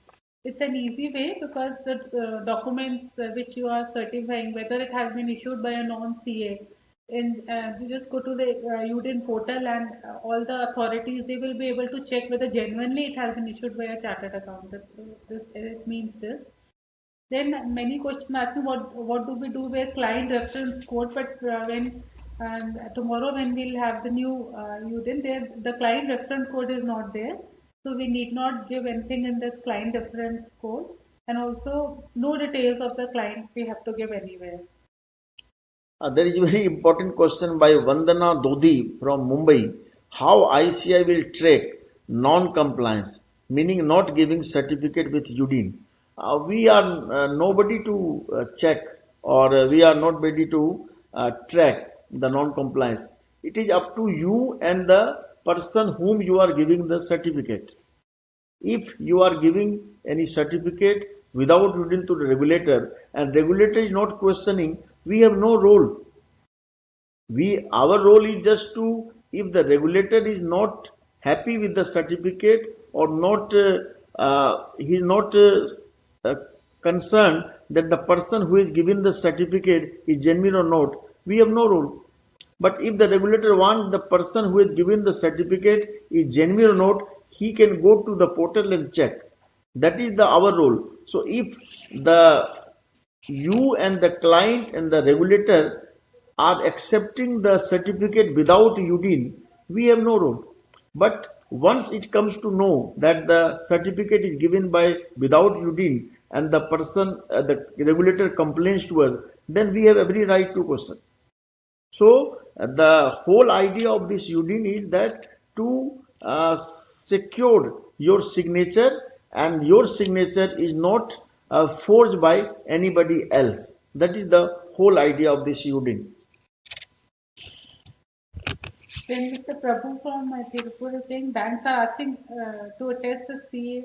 It's an easy way because the documents which you are certifying, whether it has been issued by a non-CA, and you just go to the UDIN portal, and all the authorities, they will be able to check whether genuinely it has been issued by a chartered accountant. So this it means this. Then many questions asking what do we do with client reference code, but when and tomorrow when we'll have the new UDIN, there the client reference code is not there, so we need not give anything in this client reference code, and also no details of the client we have to give anywhere.
There is a very important question by Vandana Dodi from Mumbai. How ICI will track non-compliance, meaning not giving certificate with UDIN? We are nobody to check, or we are not ready to track the non-compliance. It is up to you and the person whom you are giving the certificate. If you are giving any certificate without UDIN to the regulator, and regulator is not questioning, we have no role. Our role is just to, if the regulator is not happy with the certificate, or not he is not concerned that the person who is giving the certificate is genuine or not, we have no role. But if the regulator wants the person who is given the certificate is genuine or not, he can go to the portal and check. That is our role. So if you and the client and the regulator are accepting the certificate without UDIN, we have no role. But once it comes to know that the certificate is given without UDIN, and the person, the regulator complains to us, then we have every right to question. So the whole idea of this UDIN is that to secure your signature, and your signature is not forged by anybody else. That is the whole idea of this UDIN.
Then Mr. Prabhu from Tirupur is saying banks are asking to attest the CA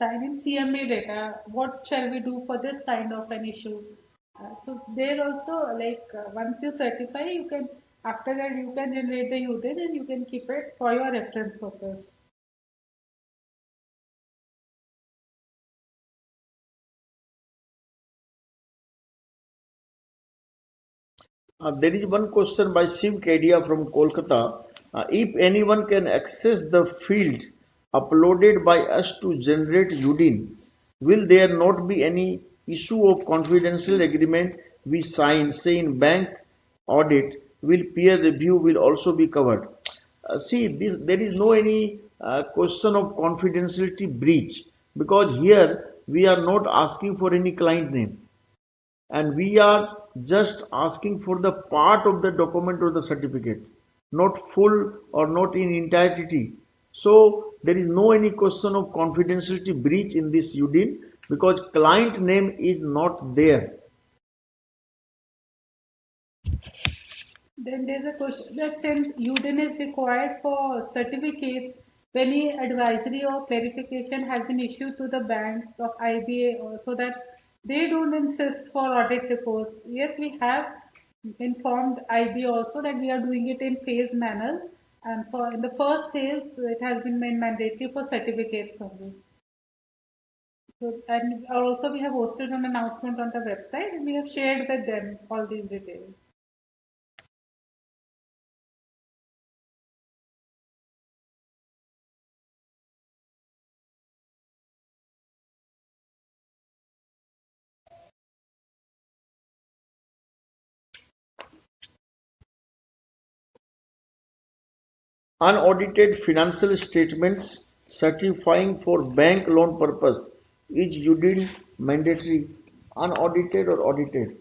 sign-in CMA data. What shall we do for this kind of an issue? So there also, like once you certify, you can, after that you can generate the UDIN and you can keep it for your reference purpose.
There is one question by Shiv Kedia from Kolkata. If anyone can access the field uploaded by us to generate UDIN, will there not be any issue of confidential agreement we sign, say in bank audit, will peer review will also be covered? See, there is no any question of confidentiality breach, because here we are not asking for any client name, and we are just asking for the part of the document or the certificate, not full or not in entirety. So there is no any question of confidentiality breach in this UDIN, because client name is not there.
Then there's a question that since UDIN is required for certificates, when any advisory or clarification has been issued to the banks of IBA so that they don't insist for audit reports. Yes, we have informed IBA also that we are doing it in phase manner, and for in the first phase it has been made mandatory for certificates only. So, and also we have posted an announcement on the website and we have shared with them all these details.
Unaudited financial statements certifying for bank loan purpose is UDIN mandatory, unaudited or audited?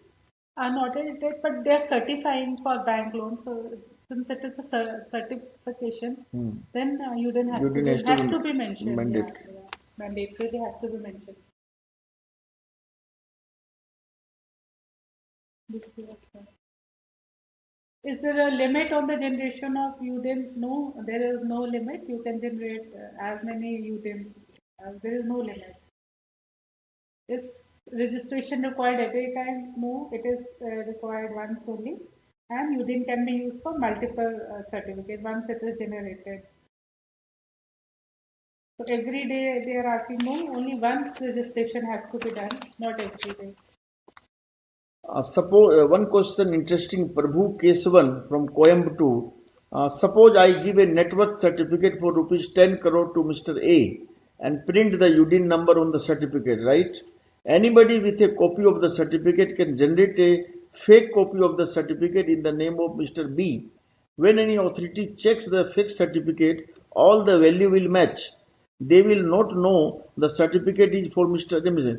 Unaudited, but they are certifying for bank loans. So since it is a certification, then UDIN
UDIN has to be
be mentioned.
mandatory.
Yeah, mandatory. They have to be mentioned. Is there a limit on the generation of UDIN? No, there is no limit. You can generate as many UDINs. There is no limit. Is registration required every time? No, it is required once only. And UDIN can be used for multiple certificates once it is generated. So every day they are asking, no, only once registration has to be done, not every day.
Suppose one question interesting, Prabhu Kesavan from Coimbatore. Suppose I give a net worth certificate for rupees 10 crore to Mr. A and print the UDIN number on the certificate, right? Anybody with a copy of the certificate can generate a fake copy of the certificate in the name of Mr. B. When any authority checks the fake certificate, all the value will match. They will not know the certificate is for Mr. A.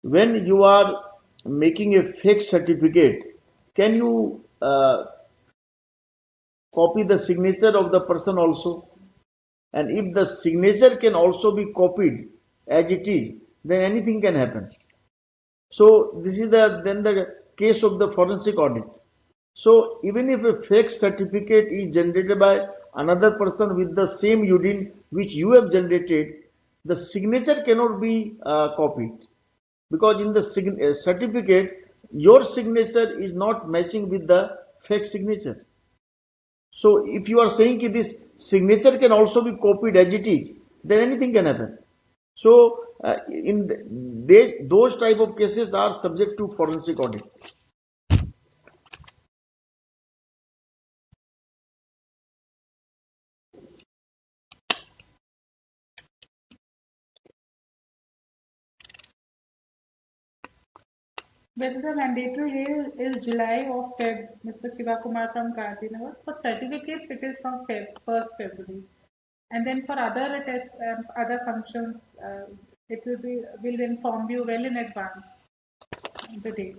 When you are making a fake certificate, can you copy the signature of the person also? And if the signature can also be copied as it is, then anything can happen. So this is the case of the forensic audit. So even if a fake certificate is generated by another person with the same UDIN which you have generated, the signature cannot be copied, because in the certificate your signature is not matching with the fake signature. So if you are saying that this signature can also be copied as it is, then anything can happen. So those type of cases are subject to forensic audit.
Whether the mandatory day is July or Feb, Mr. Shiva Kumar from Gandhinagar. For certificates, it is from 1st February. And then for other tests, other functions, it will inform you well in advance the date.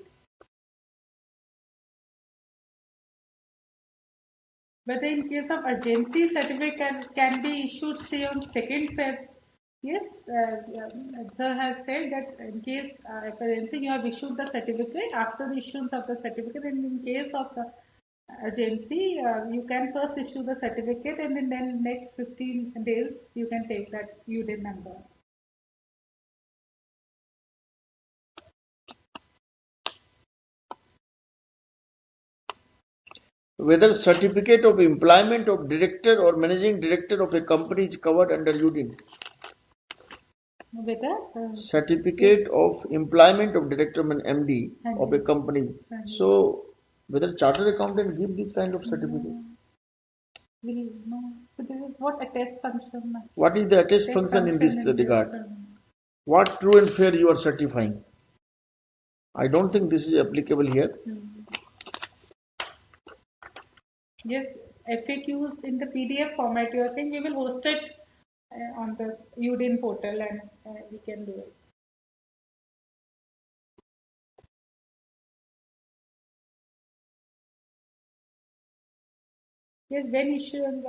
Whether in case of urgency, certificate can be issued, say, on 2nd Feb. Yes, sir has said that in case of urgency, you have issued the certificate. After the issuance of the certificate, and in case of urgency, you can first issue the certificate, and then next 15 days, you can take that UDIN number.
Whether certificate of employment of director or managing director of a company is covered under UDIN.
Whether
certificate of employment of director and MD of a company. So whether chartered accountant give this kind of certificate?
No. So this is what attest function.
What is the attest function in this regard? What true and fair you are certifying? I don't think this is applicable here.
Yes, FAQs in the PDF format. You are saying we will host it on the UDIN portal, and we can do it. Yes, when issuing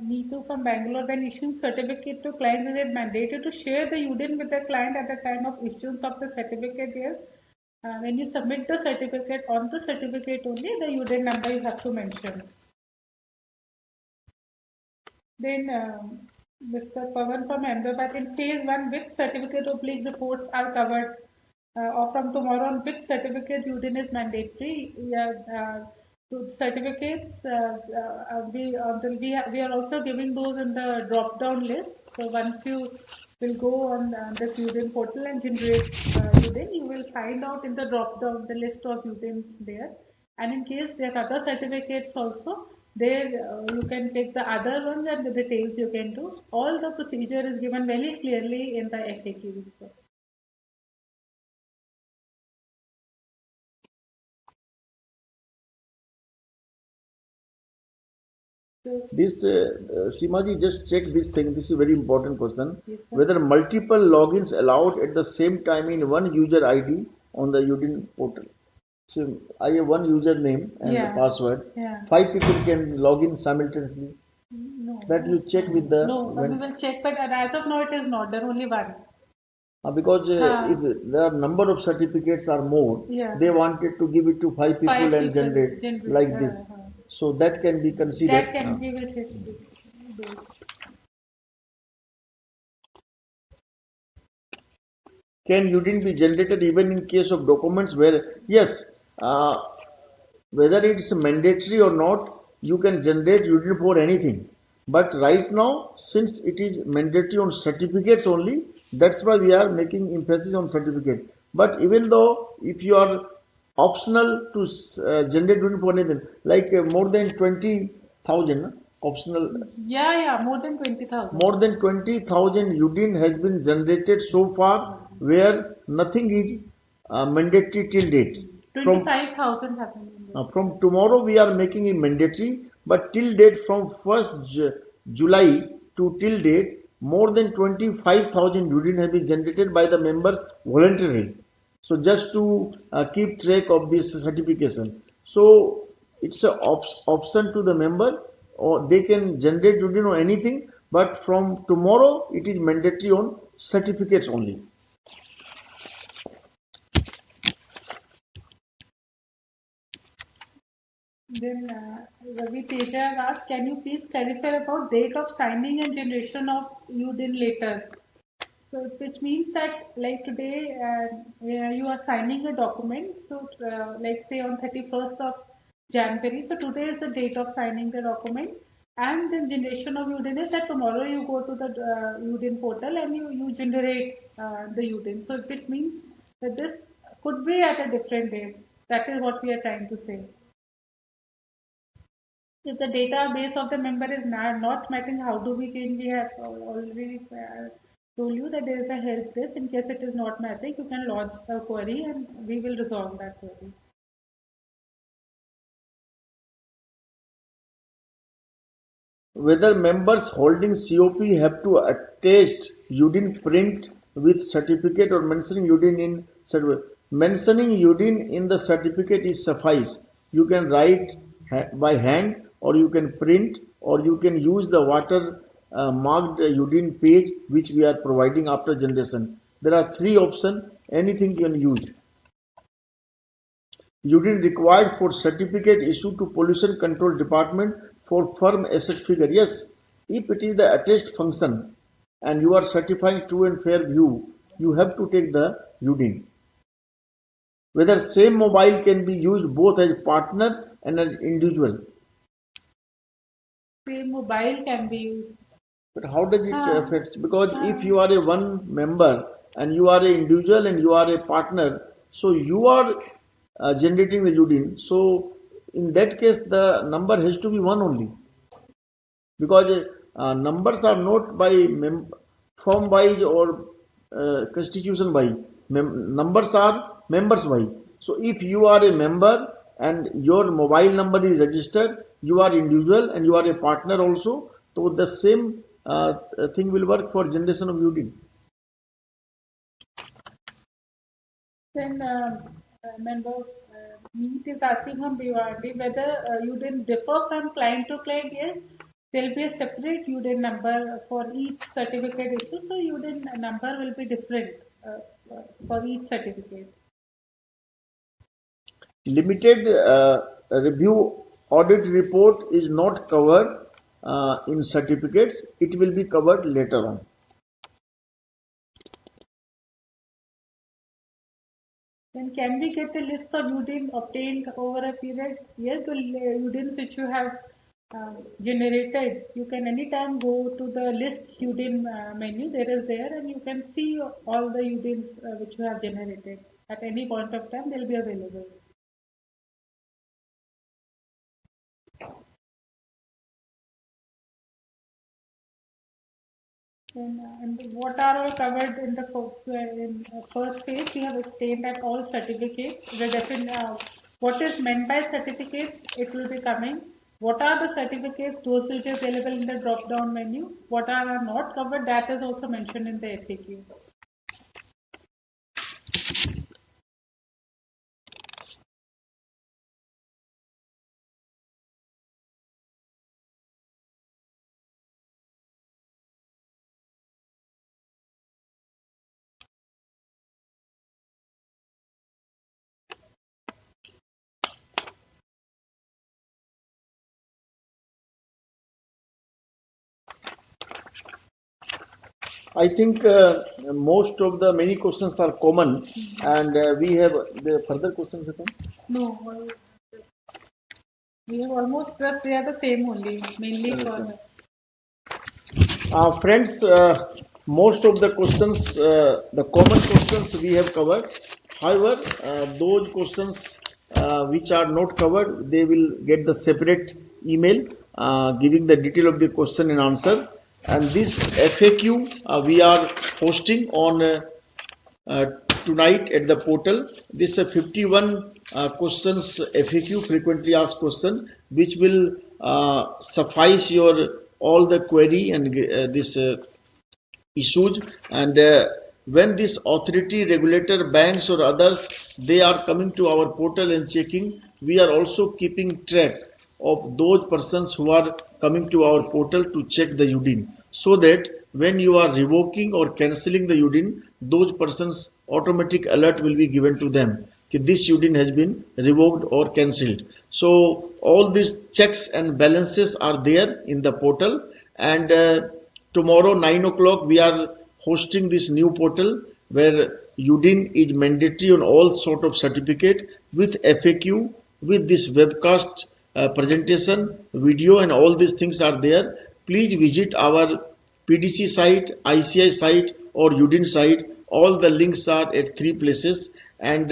Neetu from Bangalore, when issuing certificate to clients, is it mandated to share the UDIN with the client at the time of issuance of the certificate? Yes, when you submit the certificate, on the certificate only the UDIN number you have to mention. Then Mr. Pavan from Ahmedabad, in phase 1, which certificate oblique reports are covered? Or from tomorrow on, which certificate UDIN is mandatory? Yeah, so certificates, we are also giving those in the drop down list. So once you will go on this UDIN portal and generate UDIN, you will find out in the drop down the list of UDINs there. And in case there are other certificates also, there you can take the other ones and the details you can do. All the procedure is given very clearly in the FAQ.
This, Seemaji, just check this thing. This is a very important question.
Yes, sir.
Whether multiple logins allowed at the same time in one user ID on the UDIN portal. So I have one username and
Yeah.
password.
Yeah.
5 people can log in simultaneously.
No.
That you check with the
No, we
when,
will check, but as of now it is not. There are only one.
because
Ah.
if the number of certificates are more,
Yeah.
they wanted to give it to 5 people
Five
and
people
generate like this. So that can be considered.
That can we will check those.
Can UDIN be generated even in case of documents where, yes, whether it's mandatory or not, you can generate UDIN for anything. But right now, since it is mandatory on certificates only, that's why we are making emphasis on certificate. But even though if you are optional to generate UDIN for anything, like more than 20,000 optional,
Yeah, more than 20,000.
more than 20,000 UDIN has been generated so far, where nothing is mandatory till date.
25,000 happened.
From tomorrow we are making it mandatory, but till date from 1st July to till date, more than 25,000 UDIN have been generated by the member voluntarily. So just to keep track of this certification. So it's an option to the member, or they can generate UDIN or anything, but from tomorrow it is mandatory on certificates only.
Then Ravi Teja asked, can you please clarify about date of signing and generation of UDIN later? So which means that like today you are signing a document. So like say on 31st of January. So today is the date of signing the document. And the generation of UDIN is that tomorrow you go to the UDIN portal and you generate the UDIN. So which means that this could be at a different date. That is what we are trying to say. If the database of the member is not matching, how do we change? We have already told you that there is a help desk. In case it is not matching, you can lodge a query and we will resolve that query.
Whether members holding COP have to attach UDIN print with certificate or mentioning UDIN in certificate. Mentioning UDIN in the certificate is suffice. You can write by hand, or you can print, or you can use the water marked UDIN page which we are providing after generation. There are 3 options, anything you can use. UDIN required for certificate issued to Pollution Control Department for firm asset figure. Yes, if it is the attached function and you are certifying true and fair view, you have to take the UDIN. Whether same mobile can be used both as partner and as individual.
Same mobile can be used.
But how does it affect? Because if you are a one member and you are an individual and you are a partner, so you are generating the UDIN. So in that case, the number has to be one only, because numbers are not by form wise or constitution wise. Numbers are members wise. So if you are a member and your mobile number is registered, you are individual and you are a partner also. So the same thing will work for generation of UDIN.
Then member Meet is asking from Bhiwandi whether UDIN differ from client to client. Yes, there will be a separate UDIN number for each certificate issue. So UDIN number will be different for each certificate.
limited review audit report is not covered in certificates. It will be covered later on.
Then can we get a list of UDIN obtained over a period? Yes, the UDINs which you have generated, you can anytime go to the list UDIN menu, there, and you can see all the UDINs which you have generated. At any point of time, they'll be available. And what are all covered in the first page? We have explained that all certificates. What is meant by certificates? It will be coming. What are the certificates? Those will be available in the drop-down menu. What are not covered? That is also mentioned in the FAQ.
I think most of the many questions are common, and we have the further questions.
No, we have almost just they are the same only, mainly for.
Friends, most of the questions, the common questions we have covered. However, those questions which are not covered, they will get the separate email giving the detail of the question and answer. And this FAQ we are posting on tonight at the portal. This 51 questions FAQ, frequently asked question, which will suffice your all the query and this issues. And when this authority, regulator, banks or others, they are coming to our portal and checking, we are also keeping track of those persons who are coming to our portal to check the UDIN, so that when you are revoking or cancelling the UDIN, those persons automatic alert will be given to them that this UDIN has been revoked or cancelled. So all these checks and balances are there in the portal. And tomorrow 9 o'clock we are hosting this new portal where UDIN is mandatory on all sort of certificate with FAQ, with this webcast presentation, video, and all these things are there. Please visit our PDC site, ICI site or UDIN site. All the links are at 3 places. And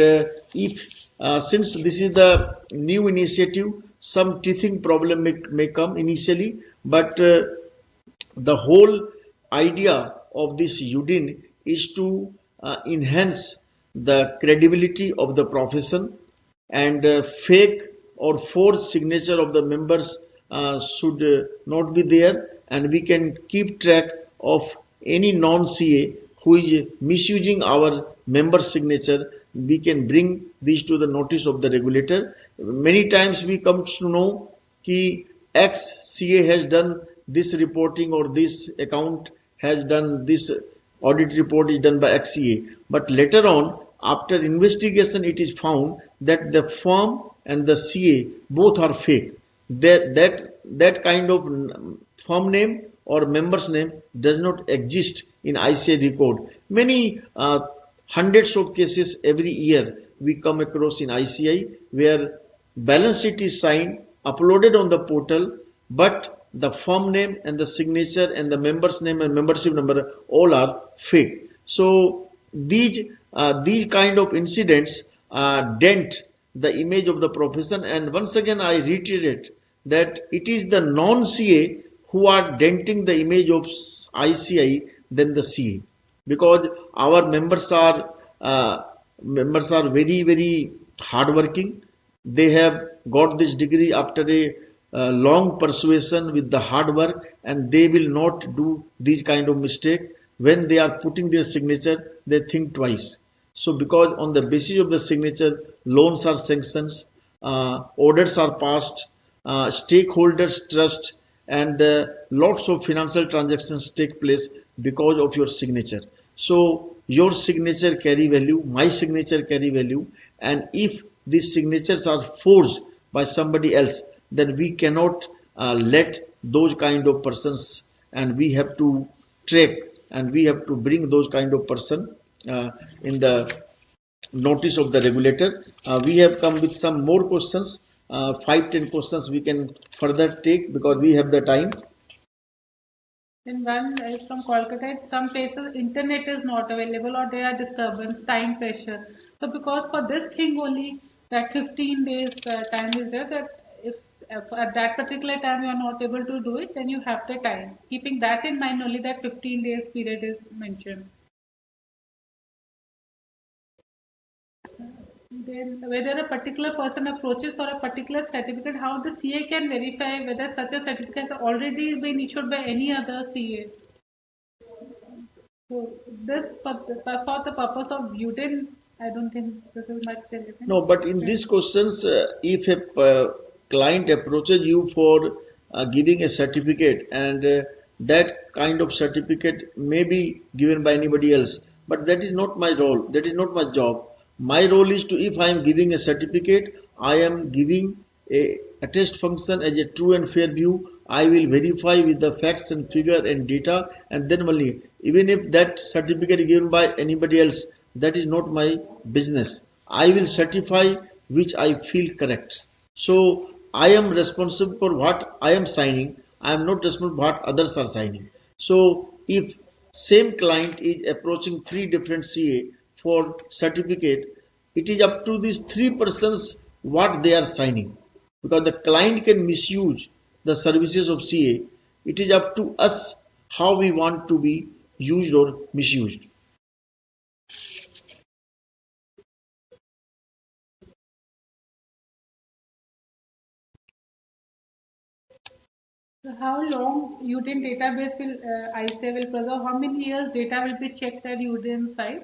since this is the new initiative, some teething problem may come initially, but the whole idea of this UDIN is to enhance the credibility of the profession, and fake or forged signature of the members should not be there, and we can keep track of any non-CA who is misusing our member signature. We can bring these to the notice of the regulator. Many times we come to know that X CA has done this reporting, or this account has done this audit report is done by X CA, but later on after investigation it is found that the firm and the CA both are fake. That kind of firm name or member's name does not exist in ICI record. Many hundreds of cases every year we come across in ICI where balance sheet is signed, uploaded on the portal, but the firm name and the signature and the member's name and membership number all are fake. So these kind of incidents dent the image of the profession. And once again I reiterate that it is the non-CA who are denting the image of ICI than the CA, because our members are very, very hardworking. They have got this degree after a long persuasion with the hard work, and they will not do these kind of mistake. When they are putting their signature, they think twice. So because on the basis of the signature, loans are sanctioned, orders are passed, stakeholders trust, and lots of financial transactions take place because of your signature. So your signature carry value, my signature carry value, and if these signatures are forged by somebody else, then we cannot let those kind of persons, and we have to track, and we have to bring those kind of person in the notice of the regulator. We have come with some more questions, 5-10 questions we can further take because we have the time.
And one is from Kolkata. Some places internet is not available or there are disturbance, time pressure. So because for this thing only that 15 days time is there, that if at that particular time you are not able to do it, then you have the time. Keeping that in mind, only that 15 days period is mentioned. Then whether a particular person approaches for a particular certificate, how the CA can verify whether such a certificate has already been issued by any other CA. So this for the purpose of UDIN, I don't think this is much relevant.
No, but in these questions, if a client approaches you for giving a certificate, and that kind of certificate may be given by anybody else, but that is not my role, that is not my job. My role is to, if I am giving a certificate, I am giving a attest function as a true and fair view. I will verify with the facts and figure and data, and then only, even if that certificate is given by anybody else, that is not my business. I will certify which I feel correct. So I am responsible for what I am signing. I am not responsible for what others are signing. So if same client is approaching 3 different CA for certificate, it is up to these 3 persons what they are signing, because the client can misuse the services of CA. It is up to us how we want to be used or misused.
So how long UDIN database will ICA will preserve? How many years data will be checked at UDIN site?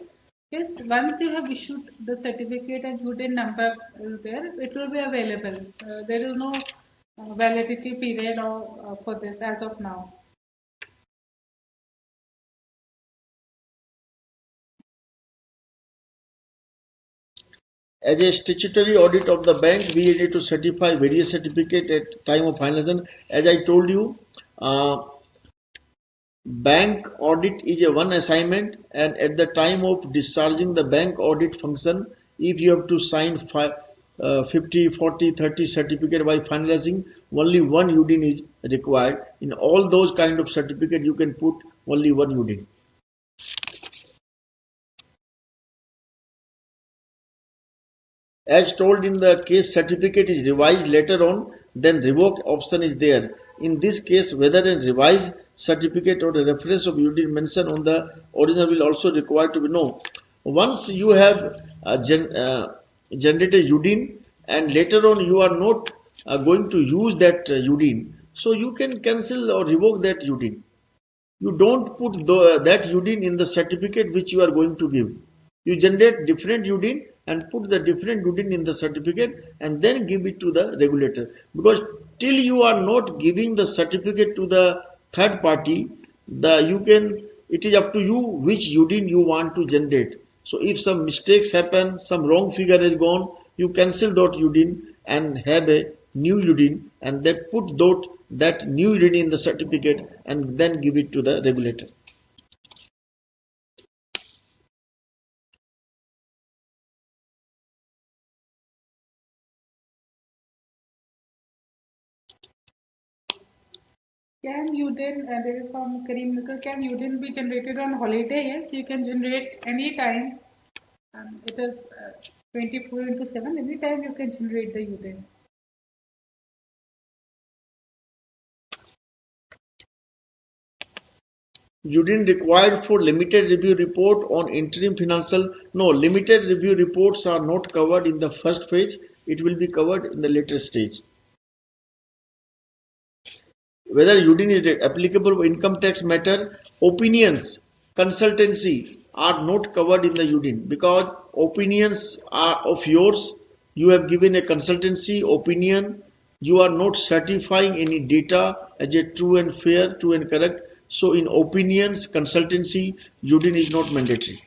Yes, once you have issued the certificate and UDIN number is there, it will be available. There is no validity period or, for this as of now.
As a statutory audit of the bank, we need to certify various certificate at time of finalization. As I told you, bank audit is a one assignment, and at the time of discharging the bank audit function, if you have to sign 50, 40, 30 certificate by finalizing, only one UDIN is required. In all those kind of certificate, you can put only one UDIN. As told in the case, certificate is revised later on, then revoked option is there. In this case, whether a revised certificate or a reference of UDIN mentioned on the original will also require to be known. Once you have generated UDIN and later on you are not going to use that UDIN, so you can cancel or revoke that UDIN. You don't put that UDIN in the certificate which you are going to give. You generate different UDIN and put the different UDIN in the certificate and then give it to the regulator. Because till you are not giving the certificate to the third party, it is up to you which UDIN you want to generate. So if some mistakes happen, some wrong figure is gone, you cancel that UDIN and have a new UDIN, and then put that new UDIN in the certificate and then give it to the regulator.
Can UDIN, there is from Kareem Nikal, can UDIN be generated on holiday? Yes, you can generate any time. It is 24/7. Anytime you can generate the UDIN.
UDIN required for limited review report on interim financial. No, limited review reports are not covered in the first phase. It will be covered in the later stage. Whether UDIN is applicable for income tax matter, opinions, consultancy are not covered in the UDIN, because opinions are of yours. You have given a consultancy opinion. You are not certifying any data as a true and fair, true and correct. So in opinions, consultancy, UDIN is not mandatory.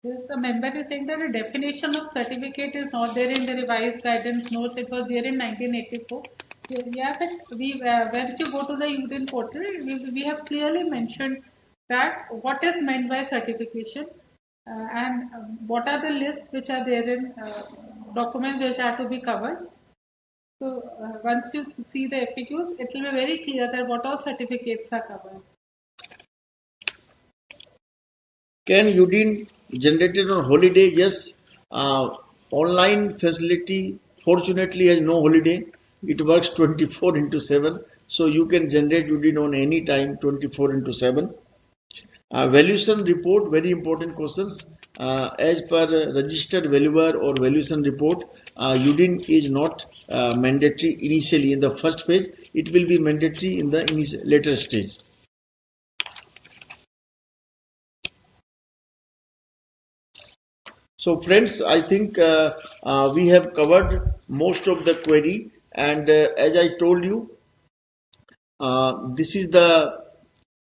Yes, a member is saying that the definition of certificate is not there in the revised guidance notes. It was there in 1984. Yeah, but once you go to the UDIN portal, we have clearly mentioned that what is meant by certification and what are the lists which are there in documents which are to be covered. So once you see the FAQs, it will be very clear that what all certificates are covered.
Can UDIN generated on holiday? Yes. Online facility fortunately has no holiday. It works 24 into 7. So you can generate UDIN on any time 24 into 7. Valuation report, very important questions. As per registered valuer or valuation report, UDIN is not mandatory initially in the first phase. It will be mandatory in the later stage. So friends, I think we have covered most of the query, and as I told you, this is the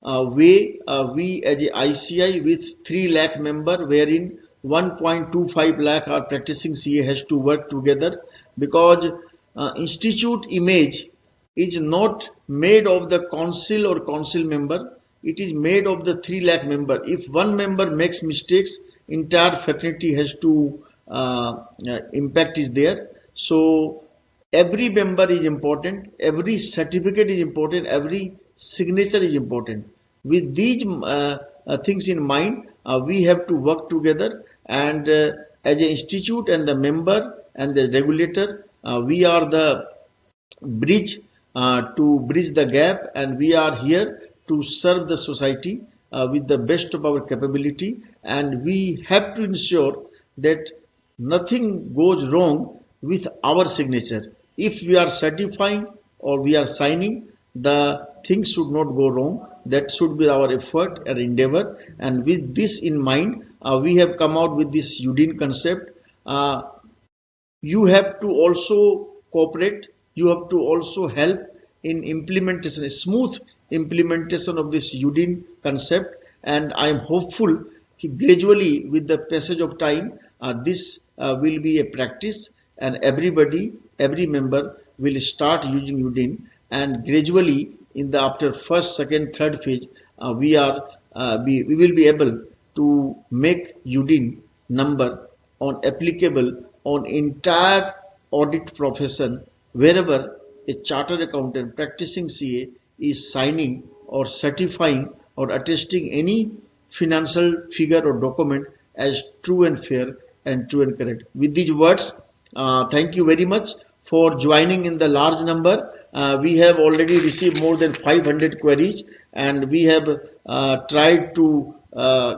way we as a ICI with 3 lakh member, wherein 1.25 lakh are practicing CA has to work together, because institute image is not made of the council or council member. It is made of the 3 lakh member. If one member makes mistakes, entire fraternity has to impact is there. So every member is important, every certificate is important, every signature is important. With these things in mind, we have to work together, and as an institute and the member and the regulator, we are the bridge to bridge the gap, and we are here to serve the society with the best of our capability, and we have to ensure that nothing goes wrong with our signature. If we are certifying or we are signing, the things should not go wrong. That should be our effort and endeavor, and with this in mind, we have come out with this UDIN concept. You have to also cooperate, you have to also help in implementation, a smooth implementation of this UDIN concept, and I am hopeful gradually with the passage of time, this will be a practice, and everybody, every member will start using UDIN, and gradually in the after first, second, third phase, we will be able to make UDIN number on applicable on entire audit profession, wherever a chartered accountant practicing CA is signing or certifying or attesting any financial figure or document as true and fair and true and correct. With these words, thank you very much for joining in the large number. We have already received more than 500 queries, and we have tried to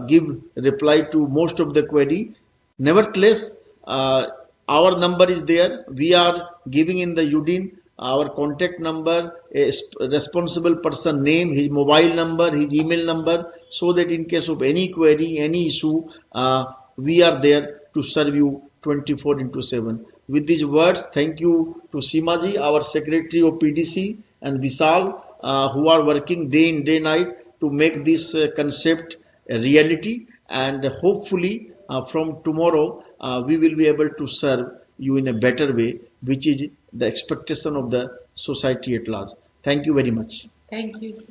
give reply to most of the query. Nevertheless, our number is there. We are giving in the UDIN our contact number, a responsible person name, his mobile number, his email number, so that in case of any query, any issue, we are there to serve you 24 into 7. With these words, thank you to Seemaji, our Secretary of PDC, and Vishal, who are working day in, day night to make this concept a reality, and hopefully from tomorrow we will be able to serve you in a better way, which is the expectation of the society at large. Thank you very much.
Thank you.